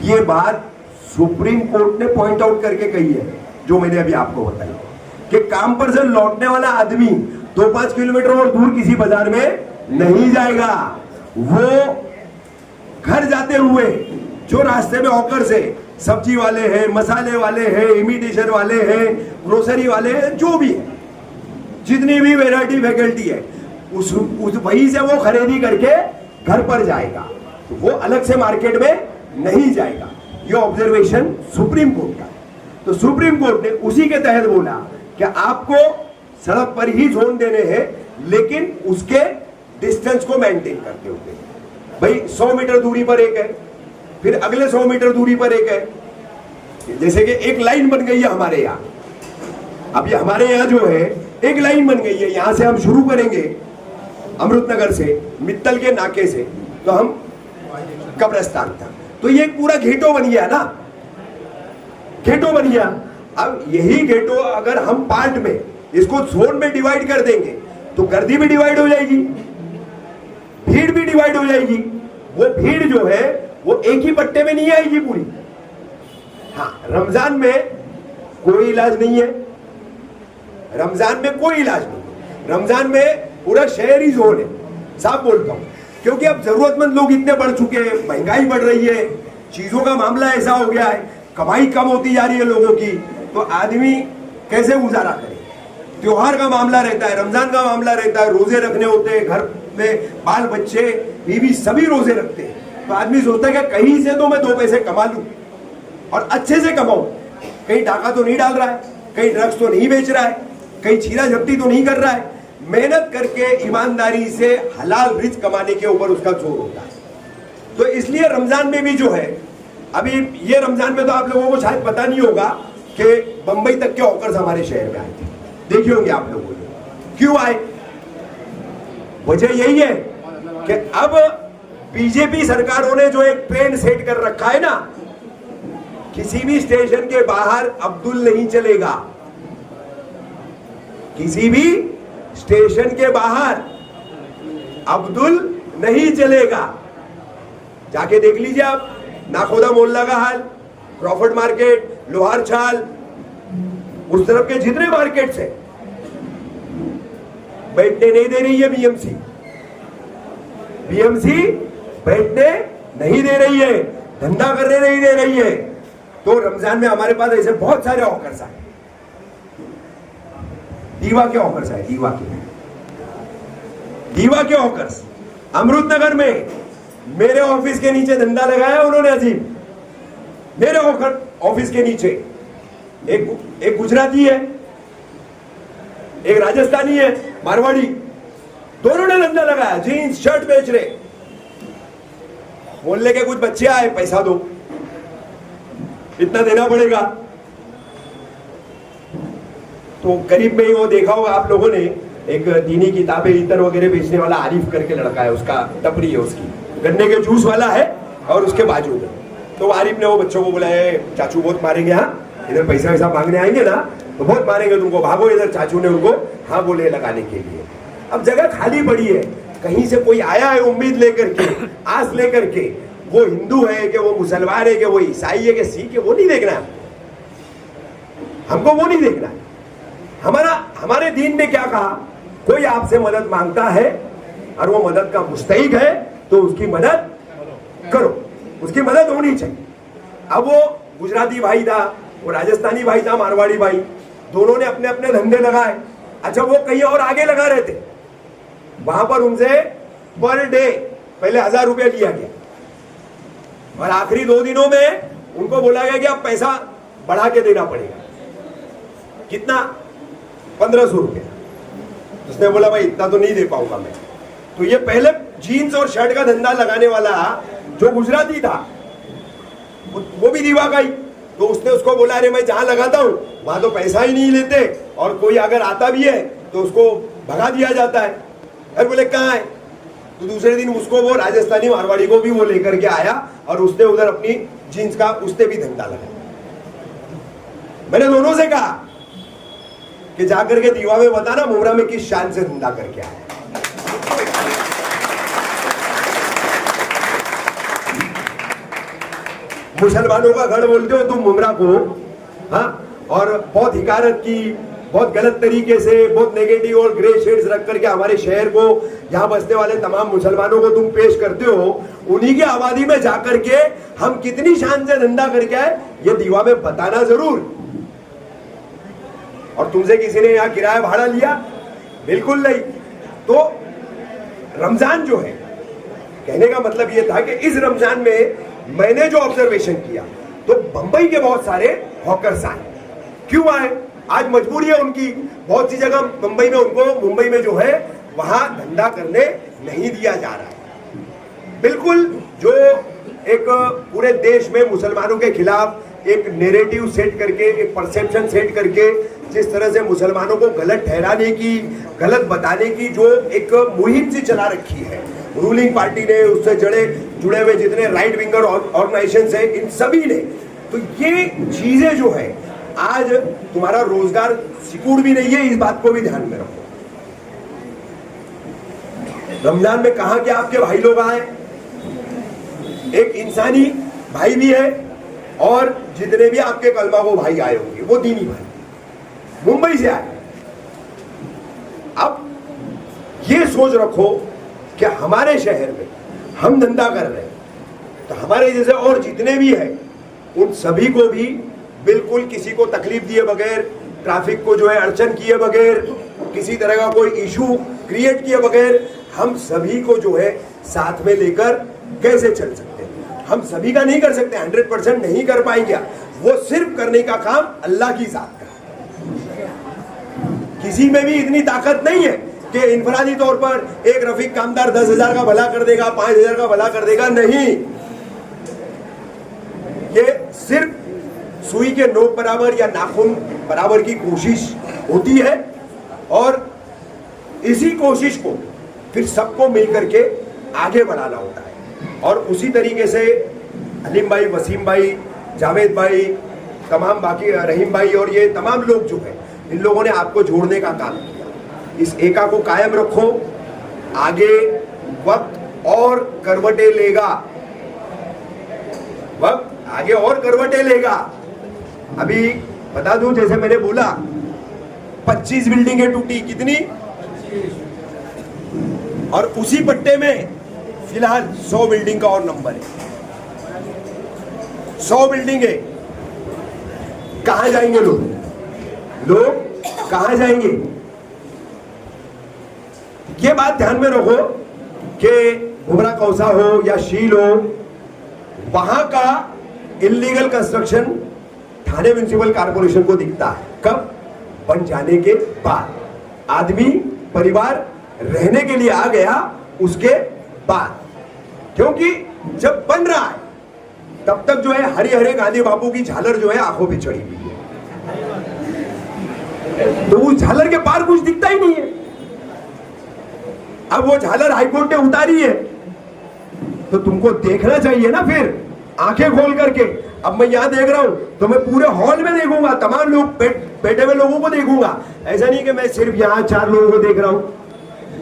ये बात सुप्रीम कोर्ट ने पॉइंट आउट करके कही है, जो मैंने अभी आपको बताई, कि काम पर से लौटने वाला आदमी 2-5 किलोमीटर और दूर किसी बाजार में नहीं जाएगा। वो घर जाते हुए जो रास्ते में हॉकर्स है, सब्जी वाले हैं, मसाले वाले हैं, इमिटेशन वाले हैं, ग्रोसरी वाले हैं, जो भी है, जितनी भी वैरायटी फैकल्टी है, उस वहीं से वो खरीदी करके घर पर जाएगा। तो वो अलग से मार्केट में नहीं जाएगा। ये ऑब्जर्वेशन सुप्रीम कोर्ट का। तो सुप्रीम कोर्ट ने उसी के तहत बोला कि आपको सड़क पर ही जोन देने हैं, लेकिन उसके डिस्टेंस को मेंटेन करते हुए। भाई 100 मीटर दूरी पर एक है, फिर अगले 100 मीटर दूरी पर एक है। जैसे कि एक लाइन बन गई है हमारे यहाँ, अभी हमारे यहाँ जो है एक लाइन बन गई है, यहां से हम शुरू करेंगे अमृतनगर से, मित्तल के नाके से, तो हम कब्रिस्तान तक, तो ये एक पूरा घेटो बन गया ना, घेटो बन गया। अब यही घेटो अगर हम पार्ट में इसको जोन में डिवाइड कर देंगे तो गर्दी भी डिवाइड हो जाएगी, भीड़ भी डिवाइड हो जाएगी। वो भीड़ जो है वो एक ही पट्टे में नहीं आएगी पूरी। हाँ, रमजान में कोई इलाज नहीं है, रमजान में कोई इलाज नहीं। रमजान में पूरा शहरी जोन है, साफ बोलता हूं, क्योंकि अब जरूरतमंद लोग इतने बढ़ चुके हैं, महंगाई बढ़ रही है, चीजों का मामला ऐसा हो गया है, कमाई कम होती जा रही है लोगों की, तो आदमी कैसे गुजारा करे। त्योहार का मामला रहता है, रमजान का मामला रहता है, रोजे रखने होते हैं, घर में बाल बच्चे बीवी सभी रोजे रखते हैं, तो आदमी सोचता है कि कहीं से तो मैं 2 पैसे कमा लूं और अच्छे से कमाऊं। कहीं डाका तो नहीं डाल रहा है, कहीं ड्रग्स तो नहीं बेच रहा है, कहीं छीना झपटी तो नहीं कर रहा है, मेहनत करके ईमानदारी से हलाल रिज़्क कमाने के ऊपर उसका जोर होता है। तो इसलिए रमजान में भी जो है, अभी ये रमजान में तो आप लोगों को शायद पता नहीं होगा कि बंबई तक के हॉकर्स हमारे शहर में आए थे, देखे होंगे आप लोगों ने। क्यों आए? वजह यही है कि अब बीजेपी सरकारों ने जो एक ट्रेंड सेट कर रखा है ना, किसी भी स्टेशन के बाहर अब्दुल नहीं चलेगा, किसी भी स्टेशन के बाहर अब्दुल नहीं चलेगा। जाके देख लीजिए आप, नाखोदा मोहल्ला का हाल, क्रॉफर्ड मार्केट, लोहार छाल, उस तरफ के जितने मार्केट्स हैं, बैठने नहीं दे रही है बीएमसी, बीएमसी बैठने नहीं दे रही है, धंधा करने नहीं दे रही है। तो रमजान में हमारे पास ऐसे बहुत सारे ऑफर्स आए, दीवा के ऑफर्स आए, दीवा के ऑफर्स। अमृतनगर में मेरे ऑफिस के नीचे धंधा लगाया उन्होंने अजीब, मेरे ऑफिस के नीचे एक गुजराती है, एक राजस्थानी है, मारवाड़ी, दोनों ने धंधा लगाया, जीन्स शर्ट बेच रहे। मोहल्ले के कुछ बच्चे आए, पैसा दो, इतना देना पड़ेगा। तो करीब में ही वो देखा होगा आप लोगों ने, एक दीनी किताबें इतर वगैरह बेचने वाला आरिफ करके लड़का है, उसका टपरी है, उसकी गन्ने के जूस वाला है, और उसके बाजू में तो आरिफ ने वो बच्चों को बोला है, चाचू बहुत मारेंगे, हाँ इधर पैसा वैसा मांगने आएंगे ना तो बहुत मारेंगे तुमको, भागो इधर। चाचू ने उनको हाँ बोले लगाने के लिए। अब जगह खाली पड़ी है, कहीं से कोई आया है उम्मीद लेकर के, आस लेकर के, वो हिंदू है कि वो मुसलमान है कि वो ईसाई है कि सिख है, वो नहीं देखना है हमको, वो नहीं देखना है। हमारे दीन ने क्या कहा, कोई आपसे मदद मांगता है और वो मदद का मुस्तहिक है तो उसकी मदद करो, उसकी मदद होनी चाहिए। अब वो गुजराती भाई था, वो राजस्थानी भाई था, मारवाड़ी भाई, दोनों ने अपने अपने धंधे लगाए। अच्छा, वो कहीं और आगे लगा रहे थे, वहां पर उनसे पर डे पहले 1000 रुपया लिया गया और आखिरी 2 दिनों में उनको बोला गया कि अब पैसा बढ़ा के देना पड़ेगा। कितना? 1500 रुपया। उसने बोला भाई इतना तो नहीं दे पाऊंगा मैं। तो ये पहले जीन्स और शर्ट का धंधा लगाने वाला जो गुजराती था, वो भी दीवा का ही, तो उसने उसको बोला अरे मैं जहां लगाता हूं वहां तो पैसा ही नहीं लेते, और कोई अगर आता भी है तो उसको भगा दिया जाता है। अरे बोले कहाँ है? तो दूसरे दिन उसको वो राजस्थानी मारवाड़ी को भी वो लेकर के आया और उसने उधर अपनी जीन्स का उसने भी धंधा लगाया। मैंने दोनों से कहा कि जाकर के दीवा में बताना मुमरा में किस शान से धंधा करके आया। मुसलमानों का गढ़ बोलते हो तुम मुमरा को, हाँ, और बहुत हिकारत की, बहुत गलत तरीके से, बहुत नेगेटिव और ग्रे शेड्स रख करके हमारे शहर को, यहाँ बसने वाले तमाम मुसलमानों को तुम पेश करते हो। उन्हीं की आबादी में जाकर के हम कितनी शान से धंधा करके आए ये दीवा में बताना जरूर। और तुमसे किसी ने यहाँ किराया भाड़ा लिया? बिल्कुल नहीं। तो रमजान जो है, कहने का मतलब ये था कि इस रमजान में मैंने जो ऑब्जर्वेशन किया तो बंबई के बहुत सारे हॉकर्स आए। क्यों आए? आज मजबूरी है उनकी, बहुत सी जगह बंबई में उनको, मुंबई में जो है वहां धंधा करने नहीं दिया जा रहा है। बिल्कुल जो एक पूरे देश में मुसलमानों के खिलाफ एक नैरेटिव सेट करके, एक परसेप्शन सेट करके, जिस तरह से मुसलमानों को गलत ठहराने की, गलत बताने की जो एक मुहिम सी चला रखी है रूलिंग पार्टी ने, उससे जुड़े हुए जितने राइट विंगर ऑर्गेनाइजेशंस हैं, इन सभी ने, तो ये चीजें जो है आज तुम्हारा रोजगार सिक्योर भी नहीं है। इस बात को भी ध्यान में रखो। रमजान में कहा कि आपके भाई लोग आए, एक इंसानी भाई भी है, और जितने भी आपके कलमा को भाई आए होंगे वो दीनी भाई मुंबई से आए। अब ये सोच रखो कि हमारे शहर में हम धंधा कर रहे हैं तो हमारे जैसे और जितने भी हैं उन सभी को भी बिल्कुल किसी को तकलीफ दिए बगैर, ट्रैफिक को जो है अड़चन किए बगैर, किसी तरह का कोई इशू क्रिएट किए बगैर हम सभी को जो है साथ में लेकर कैसे चल सकते हैं। हम सभी का नहीं कर सकते, 100% नहीं कर पाएंगे। वो सिर्फ करने का काम अल्लाह की जात का। किसी में भी इतनी ताकत नहीं है कि इनफरादी तौर पर एक रफीक कामदार 10,000 का भला कर देगा, 5,000 का भला कर देगा, नहीं। ये सिर्फ सुई के नोक बराबर या नाखून बराबर की कोशिश होती है, और इसी कोशिश को फिर सबको मिलकर के आगे बढ़ाना होता है। और उसी तरीके से हलीम भाई, वसीम भाई, जावेद भाई, तमाम बाकी रहीम भाई और ये तमाम लोग जो है, इन लोगों ने आपको जोड़ने का काम किया। इस एका को कायम रखो। आगे वक्त और करवटें लेगा, वक्त आगे और करवटें लेगा। अभी बता दूं, जैसे मैंने बोला 25 बिल्डिंगें टूटी, कितनी? और उसी पट्टे में फिलहाल 100 बिल्डिंग का और नंबर है। 100 बिल्डिंगे। कहां जाएंगे लोग? लोग कहां जाएंगे? ये बात ध्यान में रखो कि मुमरा कौसा हो या शील हो, वहां का इलीगल कंस्ट्रक्शन थाने म्युनिसिपल कॉर्पोरेशन को दिखता है कब? बन जाने के बाद। आदमी परिवार रहने के लिए आ गया उसके बाद, क्योंकि जब बन रहा है तब तक जो है हरि हरे गांधी बापू की झालर जो है आंखों पे चढ़ी हुई है, तो उस झालर के पार कुछ दिखता ही नहीं है। अब वो झालर हाईकोर्ट ने उतारी है तो तुमको देखना चाहिए ना, फिर आंखें खोल करके। अब मैं यहां देख रहा हूं तो मैं पूरे हॉल में देखूंगा, तमाम लोग बैठे हुए लोगों को देखूंगा। ऐसा नहीं कि मैं सिर्फ यहां 4 लोगों को देख रहा हूं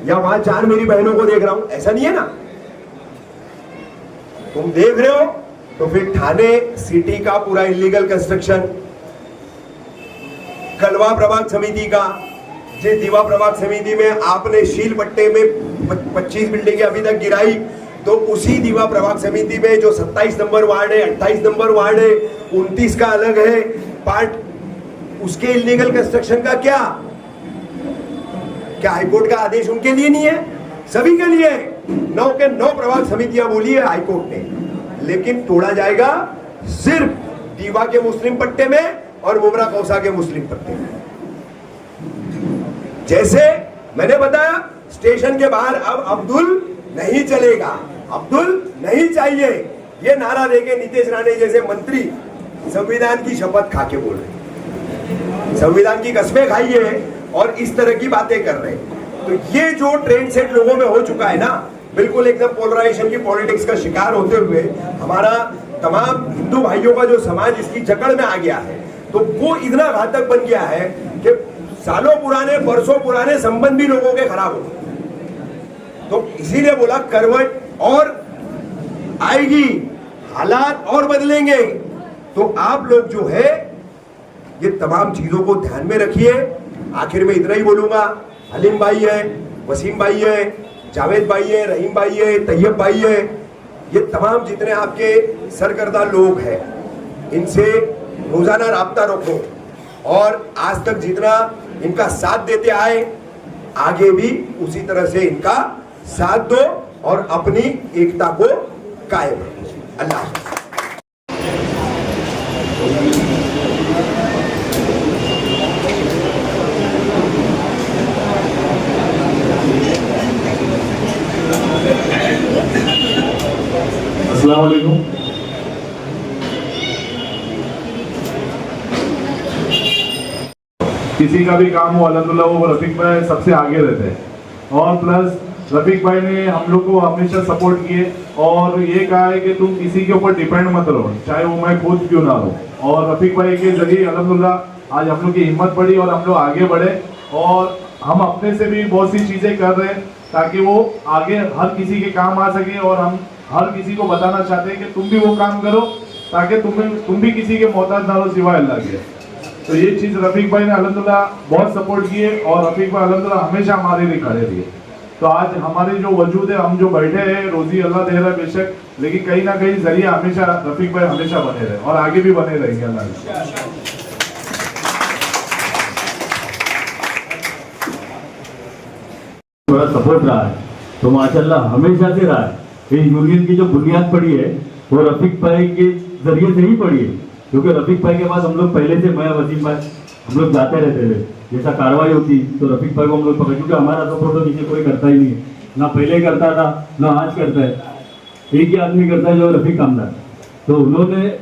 या वहां 4 मेरी बहनों को देख रहा हूं, ऐसा नहीं है ना। तुम देख रहे हो तो फिर थाने सिटी का पूरा इलीगल कंस्ट्रक्शन, कलवा प्रभाग समिति का, जिस दीवा प्रभाग समिति में आपने शील पट्टे में 25 बिल्डिंगें अभी तक गिराई, तो उसी दीवा प्रभाग समिति में जो 27 नंबर वार्ड है, 28 नंबर वार्ड है, 29 का अलग है पार्ट, उसके इलीगल कंस्ट्रक्शन का क्या हाईकोर्ट का आदेश उनके लिए नहीं है? सभी के लिए 9 के 9 प्रभाग समितियां बोली है हाईकोर्ट ने, लेकिन तोड़ा जाएगा सिर्फ दीवा के मुस्लिम पट्टे में और मुमरा कौसा के मुस्लिम पट्टे में। जैसे मैंने बताया स्टेशन के बाहर अब अब्दुल नहीं चलेगा, अब्दुल नहीं चाहिए, ये नारा देके नीतीश राणे जैसे मंत्री संविधान की शपथ खा के बोल रहे, संविधान की कस्में खाई है और इस तरह की बातें कर रहे हैं। तो ये जो ट्रेंड सेट लोगों में हो चुका है ना, बिल्कुल एकदम पोलराइजेशन की पॉलिटिक्स का शिकार होते हुए हमारा तमाम हिंदू भाइयों का जो समाज इसकी जकड़ में आ गया है, तो वो इतना घातक बन गया है कि सालों पुराने बरसों पुराने संबंध भी लोगों के खराब हो गए। तो इसीलिए बोला करवट और आएगी, हालात और बदलेंगे। तो आप लोग जो है ये तमाम चीजों को ध्यान में रखिए। आखिर में इतना ही बोलूंगा, हलीम भाई है, वसीम भाई है, जावेद भाई है, रहीम भाई है, तैयब भाई है, ये तमाम जितने आपके सरकर्दा लोग हैं इनसे रोजाना राब्ता रखो और आज तक जितना इनका साथ देते आए आगे भी उसी तरह से इनका साथ दो और अपनी एकता को कायम रखो। अल्लाह हाफ़िज़। अस्सलाम वालेकुम। किसी का भी काम हो अल्हम्दुलिल्लाह वो रफीक भाई सबसे आगे रहते हैं और प्लस रफीक भाई ने हम लोग को हमेशा सपोर्ट किए और ये कहा है कि तुम किसी के ऊपर डिपेंड मत रहो, चाहे वो मैं खुद क्यों ना हो। और रफीक भाई के जरिए अल्हम्दुलिल्लाह आज हम लोग की हिम्मत बढ़ी और हम लोग आगे बढ़े और हम अपने से भी बहुत सी चीज़ें कर रहे हैं ताकि वो आगे हर किसी के काम आ सके। और हम हर किसी को बताना चाहते हैं कि तुम भी वो काम करो ताकि तुम भी किसी के मोहताज ना हो सिवाय अल्लाह के। तो ये चीज़ रफीक भाई ने अल्हम्दुलिल्लाह बहुत सपोर्ट किए और रफीक भाई अल्हम्दुलिल्लाह हमेशा हमारे लिए खड़े रहे। तो आज हमारे जो वजूद है, हम जो बैठे हैं, रोजी अल्लाह दे रहा है बेशक, लेकिन कहीं ना कहीं जरिए हमेशा रफीक भाई हमेशा बने रहे और आगे भी बने रहेंगे अल्लाह। थोड़ा सपोर्ट रहा है तो माशाल्लाह हमेशा से रहा है। ये यूनियन की जो बुनियाद पड़ी है वो रफीक भाई के जरिए से ही पड़ी है, क्योंकि रफीक भाई के पास हम लोग पहले से, मैं वसीम भाई, हम लोग जाते रहते थे। जैसा कार्रवाई होती तो रफीक भाई को हम लोग पकड़, क्योंकि हमारा सपोर्ट तो किसी कोई करता ही नहीं है, ना पहले करता था ना आज करता है। एक ही आदमी करता है जो रफीक कामदार। तो उन्होंने,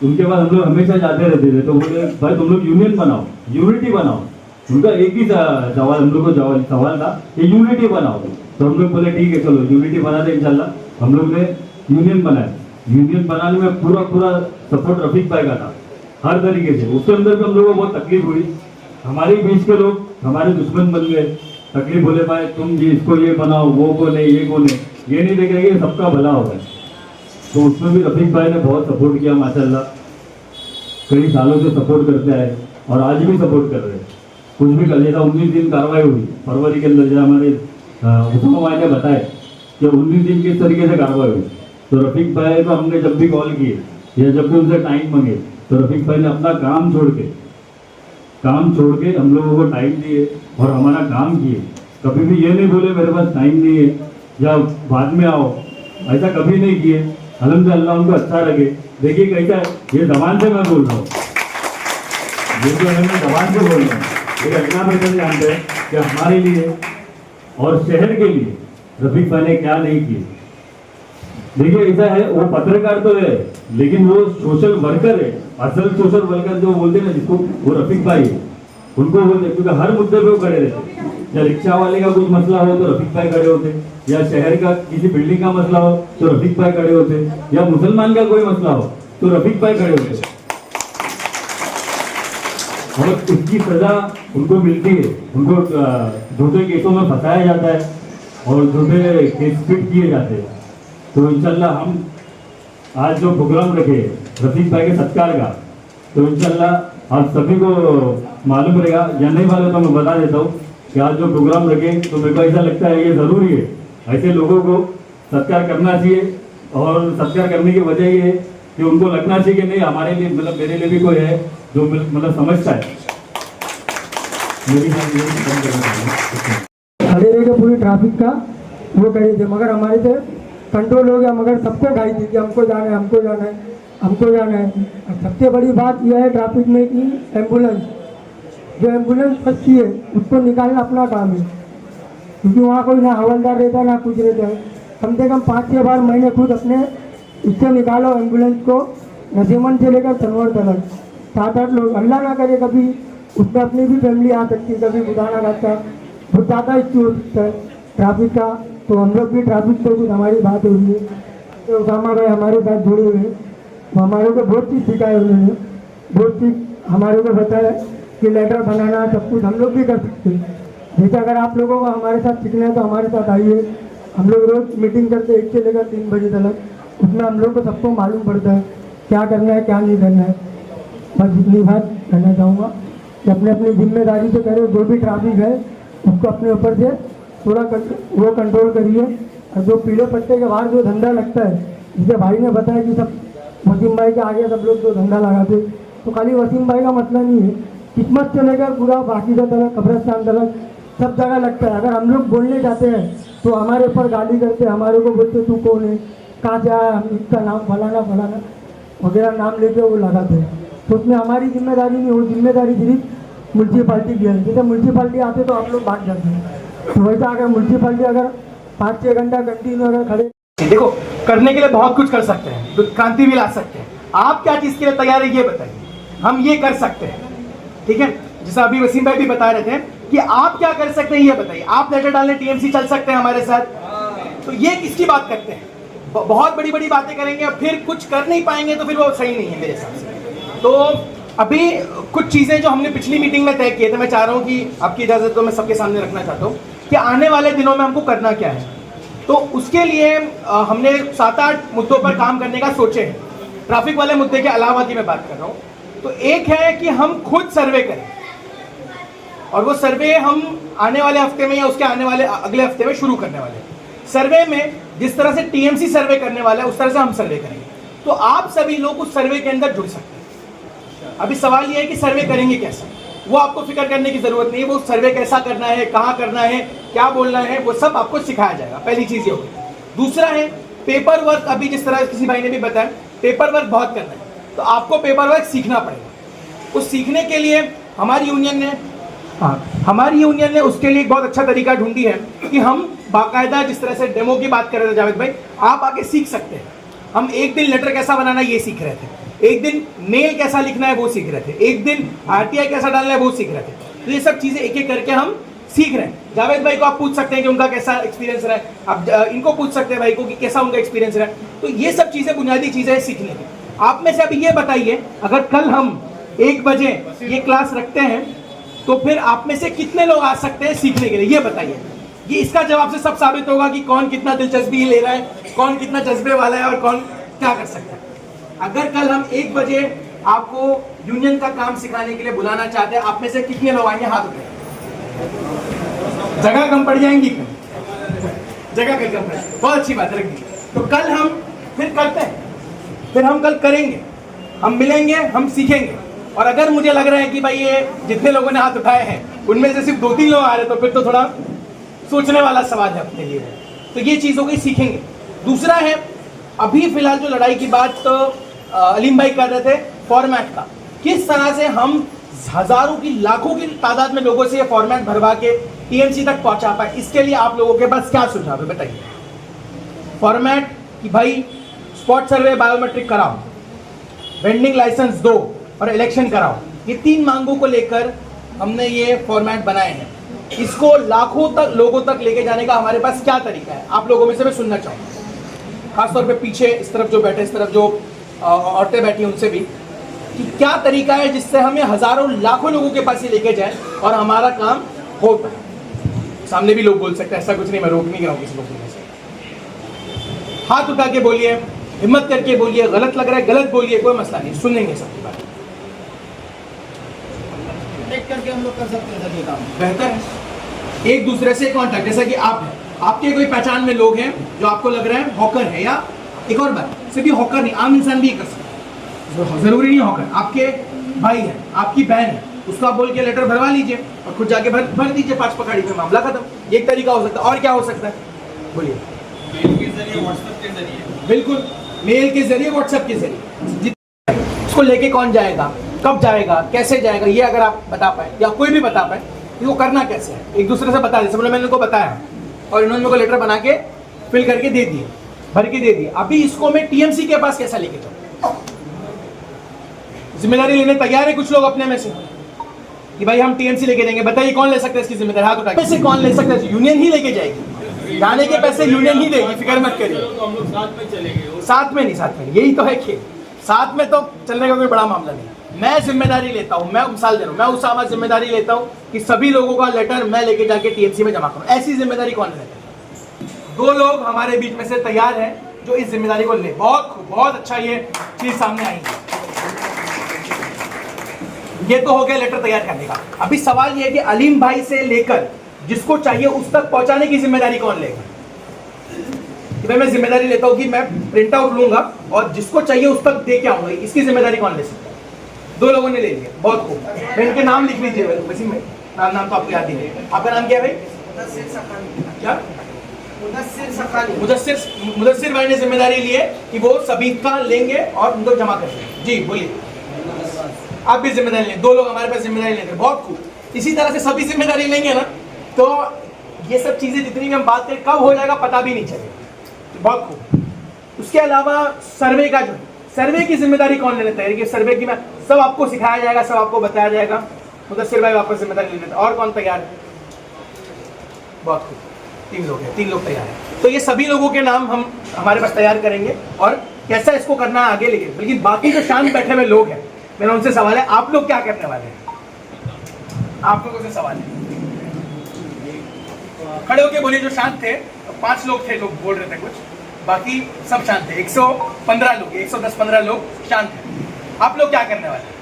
उनके बाद हम लोग हमेशा जाते रहते थे। तो बोले भाई तुम लोग यूनियन बनाओ, यूनिटी बनाओ। उनका एक ही सवाल, हम लोग को सवाल था कि यूनिटी बनाओ। तो हम लोग बोले ठीक है चलो यूनिटी बना दे इंशाल्लाह। हम लोग ने यूनियन बनाया। यूनियन बनाने में पूरा सपोर्ट रफीक भाई का था हर तरीके से। उसके अंदर भी हम लोगों को बहुत तकलीफ हुई, हमारे बीच के लोग हमारे दुश्मन बन गए। तकलीफ बोले भाई तुम जी इसको ये बनाओ, वो बोले ये बोले, ये नहीं देख रहे कि सबका भला होगा। तो उसमें भी रफीक भाई ने बहुत सपोर्ट किया माशाल्लाह, कई सालों से सपोर्ट करते आए और आज भी सपोर्ट कर रहे हैं। कुछ भी कर लिया था। 19 दिन कार्रवाई हुई फरवरी के अंदर, जो हमारे उस्मान भाई ने बताया कि 19 दिन किस तरीके से कार्रवाई हुई। तो रफीक भाई को हमने जब भी कॉल किए या जब भी उनसे टाइम मांगे तो रफीक भाई ने अपना काम छोड़ के हम लोगों को टाइम दिए और हमारा काम किए। कभी भी ये नहीं बोले मेरे पास टाइम नहीं है या बाद में आओ, ऐसा कभी नहीं किए। अल्हम्दुलिल्लाह उनको अच्छा लगे। देखिए कैसा है, ये जबान से मैं बोल रहा हूँ, ये जो है मैं जबान से बोल रहा हूँ। ये अल्लाह बेहतर जानते हैं कि हमारे लिए और शहर के लिए रफीक भाई ने क्या नहीं किए। देखिए ऐसा है, वो पत्रकार तो है लेकिन वो सोशल वर्कर है। असल सोशल वर्कर जो बोलते हैं ना जिसको, वो रफीक भाई है। उनको बोलते, क्योंकि हर मुद्दे पे वो खड़े रहते। या रिक्शा वाले का कुछ मसला हो तो रफीक भाई खड़े होते, या शहर का किसी बिल्डिंग का मसला हो तो रफीक भाई खड़े होते, या मुसलमान का कोई मसला हो तो रफीक भाई खड़े होते। और उसकी सजा उनको मिलती है। उनको झूठे केसों में फंसाया जाता है और झूठे केस फिट किए जाते हैं। तो इंशाल्लाह हम आज जो प्रोग्राम रखे रफीक भाई के सत्कार का, तो इंशाल्लाह आप सभी को मालूम रहेगा या नहीं मालूम तो मैं बता देता हूँ कि आज जो प्रोग्राम रखे तो मेरे को ऐसा लगता है ये ज़रूरी है। ऐसे लोगों को सत्कार करना चाहिए और सत्कार करने की वजह ये है कि उनको लगना चाहिए कि नहीं हमारे लिए, मतलब मेरे लिए भी कोई है जो मतलब समझता है। मेरी खड़े रह के पूरी ट्रैफिक का वो कर रहे थे, मगर हमारे से कंट्रोल हो गया। मगर सबको खाई थी कि हमको जाना है, हमको जाना है, हमको जाना है। और सबसे बड़ी बात यह है ट्रैफिक में कि एम्बुलेंस, जो एम्बुलेंस फंसी है उसको निकालना अपना काम है, क्योंकि वहाँ कोई ना हवलदार रहता ना कुछ रहता है। कम से कम 5-6 बार मैंने खुद अपने इससे निकालो एम्बुलेंस को, नसीमन से लेकर तनवर तक 7-8 लोग। अल्लाह ना करे कभी उसमें अपनी भी फैमिली आ सकती, कभी खुदा ना करता बहुत ज़्यादा इश्यू हो सकता है ट्रैफिक का। तो हम लोग भी ट्रैफिक से कुछ हमारी बात हुई है, तो उसामा भाई हमारे साथ जुड़े हुए हैं, तो हमारे को बहुत चीज़ सिखाए उन्होंने, बहुत चीज़ हमारे को बताया कि लेटर बनाना सब कुछ हम लोग भी कर सकते हैं। जैसे अगर आप लोगों को हमारे साथ सीखना है तो हमारे साथ आइए। हम लोग रोज़ मीटिंग करते 1 से लेकर 3 बजे तक, उसमें हम लोग को सबको मालूम पड़ता है क्या करना है क्या नहीं करना है। बस इतनी बात कहना चाहूँगा कि अपने अपनी जिम्मेदारी से करें, जो भी ट्रैफिक है उसको अपने ऊपर से थोड़ा वो कंट्रोल करिए। और जो पीले पट्टे के बाहर जो धंधा लगता है, जैसे भाई ने बताया कि सब वसीम भाई के आगे सब लोग जो धंधा लगाते, तो खाली वसीम भाई का मतलब नहीं है, किस्मत से लेकर पूरा बाकीदा तलक, कब्रस्तान तलक सब जगह लगता है। अगर हम लोग बोलने जाते हैं तो हमारे ऊपर गाली करते, हमारे को बोलते तू कौन है, कहाँ से आया, हम इसका नाम फलाना फलाना वगैरह नाम लेके वो लगाते हैं। तो उसमें हमारी जिम्मेदारी नहीं, वो जिम्मेदारी सिर्फ म्यूनसिपाल्टी की है। जैसे म्यूनसिपाल्टी आते तो आप लोग भाग जाते हैं, तो वैसा अगर म्यूनसिपाल्टी अगर 5-6 घंटा कंटिन्यू अगर खड़े, देखो करने के लिए बहुत कुछ कर सकते हैं, तो क्रांति भी ला सकते हैं। आप क्या चीज़ के लिए तैयार है ये बताइए, हम ये कर सकते हैं, ठीक है। जैसा अभी वसीम भाई भी बता रहे थे कि आप क्या कर सकते हैं ये बताइए। आप लेटर डालने टीएमसी चल सकते हैं हमारे साथ, तो ये किसकी बात करते हैं, बहुत बड़ी बड़ी बातें करेंगे और फिर कुछ कर नहीं पाएंगे, तो फिर वो सही नहीं है मेरे हिसाब से। तो अभी कुछ चीज़ें जो हमने पिछली मीटिंग में तय किए थे, मैं चाह रहा हूँ कि आपकी इजाज़त तो मैं सबके सामने रखना चाहता हूँ कि आने वाले दिनों में हमको करना क्या है। तो उसके लिए हमने 7-8 मुद्दों पर काम करने का सोचे हैं। ट्रैफिक वाले मुद्दे के अलावा की मैं बात कर रहा हूँ। तो एक है कि हम खुद सर्वे करें, और वो सर्वे हम आने वाले हफ्ते में या उसके आने वाले अगले हफ्ते में शुरू करने वाले हैं। सर्वे में जिस तरह से टीएमसी सर्वे करने वाला है उस तरह से हम सर्वे करेंगे, तो आप सभी लोग उस सर्वे के अंदर जुड़ सकते हैं। अभी सवाल ये है कि सर्वे करेंगे कैसे, वो आपको फिक्र करने की जरूरत नहीं है। वो सर्वे कैसा करना है, कहाँ करना है, क्या बोलना है, वो सब आपको सिखाया जाएगा। पहली चीज ये होगी। दूसरा है पेपर वर्क। अभी जिस तरह किसी भाई ने भी बताया पेपर वर्क बहुत करना है, तो आपको पेपर वर्क सीखना पड़ेगा। उस सीखने के लिए हमारी यूनियन ने उसके लिए एक बहुत अच्छा तरीका ढूंढी है कि हम बाकायदा, जिस तरह से डेमो की बात कर रहे थे जावेद भाई, आप आके सीख सकते हैं। हम एक दिन लेटर कैसा बनाना ये सीख रहे थे, एक दिन मेल कैसा लिखना है वो सीख रहे थे, एक दिन आरटीआई कैसा डालना है वो सीख रहे थे। तो ये सब चीजें एक एक करके हम सीख रहे हैं। जावेद भाई को आप पूछ सकते हैं कि उनका कैसा एक्सपीरियंस रहा है, आप इनको पूछ सकते हैं भाई को कि कैसा उनका एक्सपीरियंस रहा है। तो ये सब चीजें बुनियादी चीजें हैं सीखने की। आप में से अभी ये बताइए, अगर कल हम 1 बजे ये क्लास रखते हैं तो फिर आप में से कितने लोग आ सकते हैं सीखने के लिए, ये बताइए। ये इसका जवाब से सब साबित होगा कि कौन कितना दिलचस्पी ले रहा है, कौन कितना जज्बे वाला है और कौन क्या कर सकता है। अगर कल हम 1 बजे आपको यूनियन का काम सिखाने के लिए बुलाना चाहते हैं, आप में से कितने लोग आएंगे, हाथ उठाएं। जगह कम पड़ जाएंगी, जगह कम पड़ जाएगी, बहुत अच्छी बात रख दी। तो कल हम फिर करते हैं, फिर हम कल करेंगे, हम मिलेंगे, हम सीखेंगे। और अगर मुझे लग रहा है कि भाई ये जितने लोगों ने हाथ उठाए हैं उनमें से सिर्फ 2-3 लोग आ रहे, तो फिर तो थोड़ा सोचने वाला सवाल है अपने लिए। तो ये चीज़ हो गई सीखेंगे। दूसरा है अभी फिलहाल जो लड़ाई की बात तो अलीम भाई कर रहे थे फॉर्मेट का, किस तरह से हम हजारों की लाखों की तादाद में लोगों से ये फॉर्मेट भरवा के टीएमसी तक पहुंचा पाए। इसके लिए आप लोगों के पास क्या सुझाव है बताइए। फॉर्मेट कि भाई स्पॉट सर्वे बायोमेट्रिक कराओ, वेंडिंग लाइसेंस दो और इलेक्शन कराओ, ये 3 मांगों को लेकर हमने ये फॉर्मेट बनाए हैं। इसको लाखों तक लोगों तक लेके जाने का हमारे पास क्या तरीका है, आप लोगों में से मैं सुनना चाहूँगा। खासतौर पे पीछे इस तरफ जो बैठे, इस तरफ जो औरतें बैठी उनसे भी, कि क्या तरीका है जिससे हमें हजारों लाखों लोगों के पास ये लेके जाए और हमारा काम हो पाए। सामने भी लोग बोल सकते हैं, ऐसा कुछ नहीं, मैं रोक नहीं रहा हूँ किसी को बोलने से। हाथ उठा के बोलिए, हिम्मत करके बोलिए, गलत लग रहा है गलत बोलिए, कोई मसला नहीं, सुन लेंगे सबकी बात। करके हम लोग कर सकते हैं ये काम बेहतर है। एक दूसरे से कांटेक्ट, जैसा कि आप हैं, आपके कोई पहचान में लोग हैं जो आपको लग रहा है हॉकर है, या एक और बात, सिर्फ हॉकर नहीं, आम इंसान भी कर सकता है, जरूरी नहीं हॉकर। आपके भाई है, आपकी बहन है, उसको आप बोल के लेटर भरवा लीजिए और खुद जाके भर दीजिए, 5 पकड़ी पे मामला खत्म। एक तरीका हो सकता है। और क्या हो सकता है बोलिए? मेल के जरिए, व्हाट्सएप के जरिए। बिल्कुल, मेल के जरिए, व्हाट्सएप के जरिए। उसको लेके कौन जाएगा, कब जाएगा, कैसे जाएगा, ये अगर आप बता पाए या कोई भी बता पाए कि वो करना कैसे है, एक दूसरे से बता दे। सब मैंने उनको बताया और इन्होंने मेरे को लेटर बना के फिल करके दे दिए, भर के दे दिए। अभी इसको मैं टीएमसी के पास कैसा लेके जाऊँ? जिम्मेदारी लेने तैयार है कुछ लोग अपने में से कि भाई हम टीएमसी लेके जाएंगे। बताइए कौन ले सकता है इसकी जिम्मेदारी, हाथ उठा के। कौन ले सकता है? यूनियन ही लेके जाएगी, जाने के पैसे यूनियन ही देगी, फिक्र मत करिए। हम लोग साथ में चलेंगे, साथ में नहीं, यही तो है खेल। साथ में तो चलने का कोई बड़ा मामला नहीं। मैं जिम्मेदारी लेता हूं, मैं मिसाल दे रहा हूं, मैं उसामा जिम्मेदारी लेता हूं कि सभी लोगों का लेटर मैं लेके जाके टीएमसी में जमा करूं। ऐसी जिम्मेदारी कौन लेता है? 2 लोग हमारे बीच में से तैयार हैं जो इस जिम्मेदारी को ले। बहुत खूब, बहुत अच्छा, ये चीज सामने आई है। ये तो हो गया लेटर तैयार करने का। अभी सवाल ये है कि अलीम भाई से लेकर जिसको चाहिए उस तक पहुंचाने की जिम्मेदारी कौन लेगा? कि भाई मैं जिम्मेदारी लेता हूं कि मैं प्रिंट आउट लूंगा और जिसको चाहिए उस तक दे के आऊंगा, इसकी जिम्मेदारी कौन ले सकता है? 2 लोगों ने ले लिया, बहुत खूब। मैं इनके नाम लिख लीजिए वैसे में, नाम तो आपको याद ही नहीं। आपका नाम क्या है भाई? क्या? मुदस्सिर भाई ने जिम्मेदारी ली है कि वो सभी का लेंगे और उनको जमा करेंगे। जी बोलिए। आप भी जिम्मेदारी लें। 2 लोग हमारे पास जिम्मेदारी लेंगे, बहुत खूब। इसी तरह से सभी जिम्मेदारी लेंगे ना, तो ये सब चीजें जितनी भी हम बात करें कब हो जाएगा पता भी नहीं चलेगा। बहुत खूब। उसके अलावा सर्वे का जो सर्वे की जिम्मेदारी कौन लेने तैयार? कि सर्वे की मैं सब आपको सिखाया जाएगा, सब आपको बताया जाएगा। मुदस्सिर भाई वापस जिम्मेदारी ले लेते। और कौन तैयार है? बहुत खूब, 3 लोग हैं, 3 लोग तैयार हैं। तो ये सभी लोगों के नाम हम हमारे पास तैयार करेंगे और कैसा इसको करना है आगे लेके। लेकिन बाकी जो शांत बैठे हुए लोग हैं, मेरा उनसे सवाल है, आप लोग क्या करने वाले हैं? आप लोगों से सवाल है, खड़े होके बोलिए। जो शांत थे 5 लोग थे, लोग बोल रहे थे कुछ, बाकी सब शांत थे। 115 लोग, 110-15 लोग शांत थे। आप लोग क्या करने वाले हैं?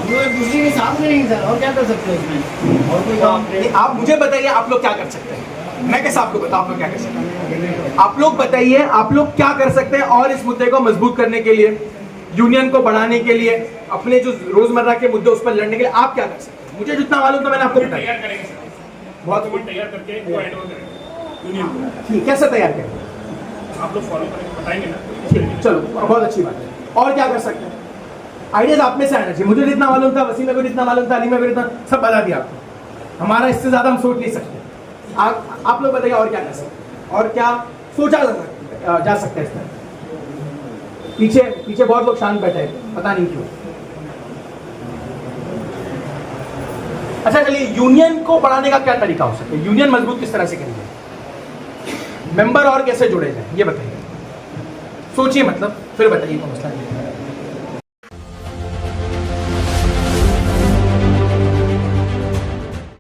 और क्या कर सकते हैं इसमें? और कोई काम नहीं, आप मुझे बताइए आप लोग क्या कर सकते हैं। मैं कैसे आपको बताऊं आप लोग क्या कर सकते हैं? आप लोग बताइए आप लोग क्या कर सकते हैं और इस मुद्दे को मजबूत करने के लिए, यूनियन को बढ़ाने के लिए, अपने जो रोजमर्रा के मुद्दे उस पर लड़ने के लिए आप क्या कर सकते हैं? मुझे जितना मालूम था मैंने आपको बताया। बहुत तैयार करके वो हैंड ओवर करेंगे यूनियन को। ठीक, कैसे तैयार करें? आप लोग फॉलो करेंगे, बताएंगे ना। चलो बहुत अच्छी बात है। और क्या कर सकते हैं? आइडियाज आप में से आना चाहिए। मुझे जितना मालूम था, वसीम में भी जितना मालूम था, अली में भी जितना, सब बता दिया आपको। हमारा इससे ज्यादा हम सोच नहीं सकते। आप लोग बताइए और क्या कर सकते हैं और क्या सोचा जा सकता है इस तरह? पीछे बहुत लोग शांत बैठे हैं, पता नहीं क्यों। अच्छा चलिए, यूनियन को बढ़ाने का क्या तरीका हो सकता है? यूनियन मजबूत किस तरह से करेंगे? मेंबर और कैसे जोड़े जाए ये बताइए। सोचिए, मतलब फिर बताइए कौन मसला है।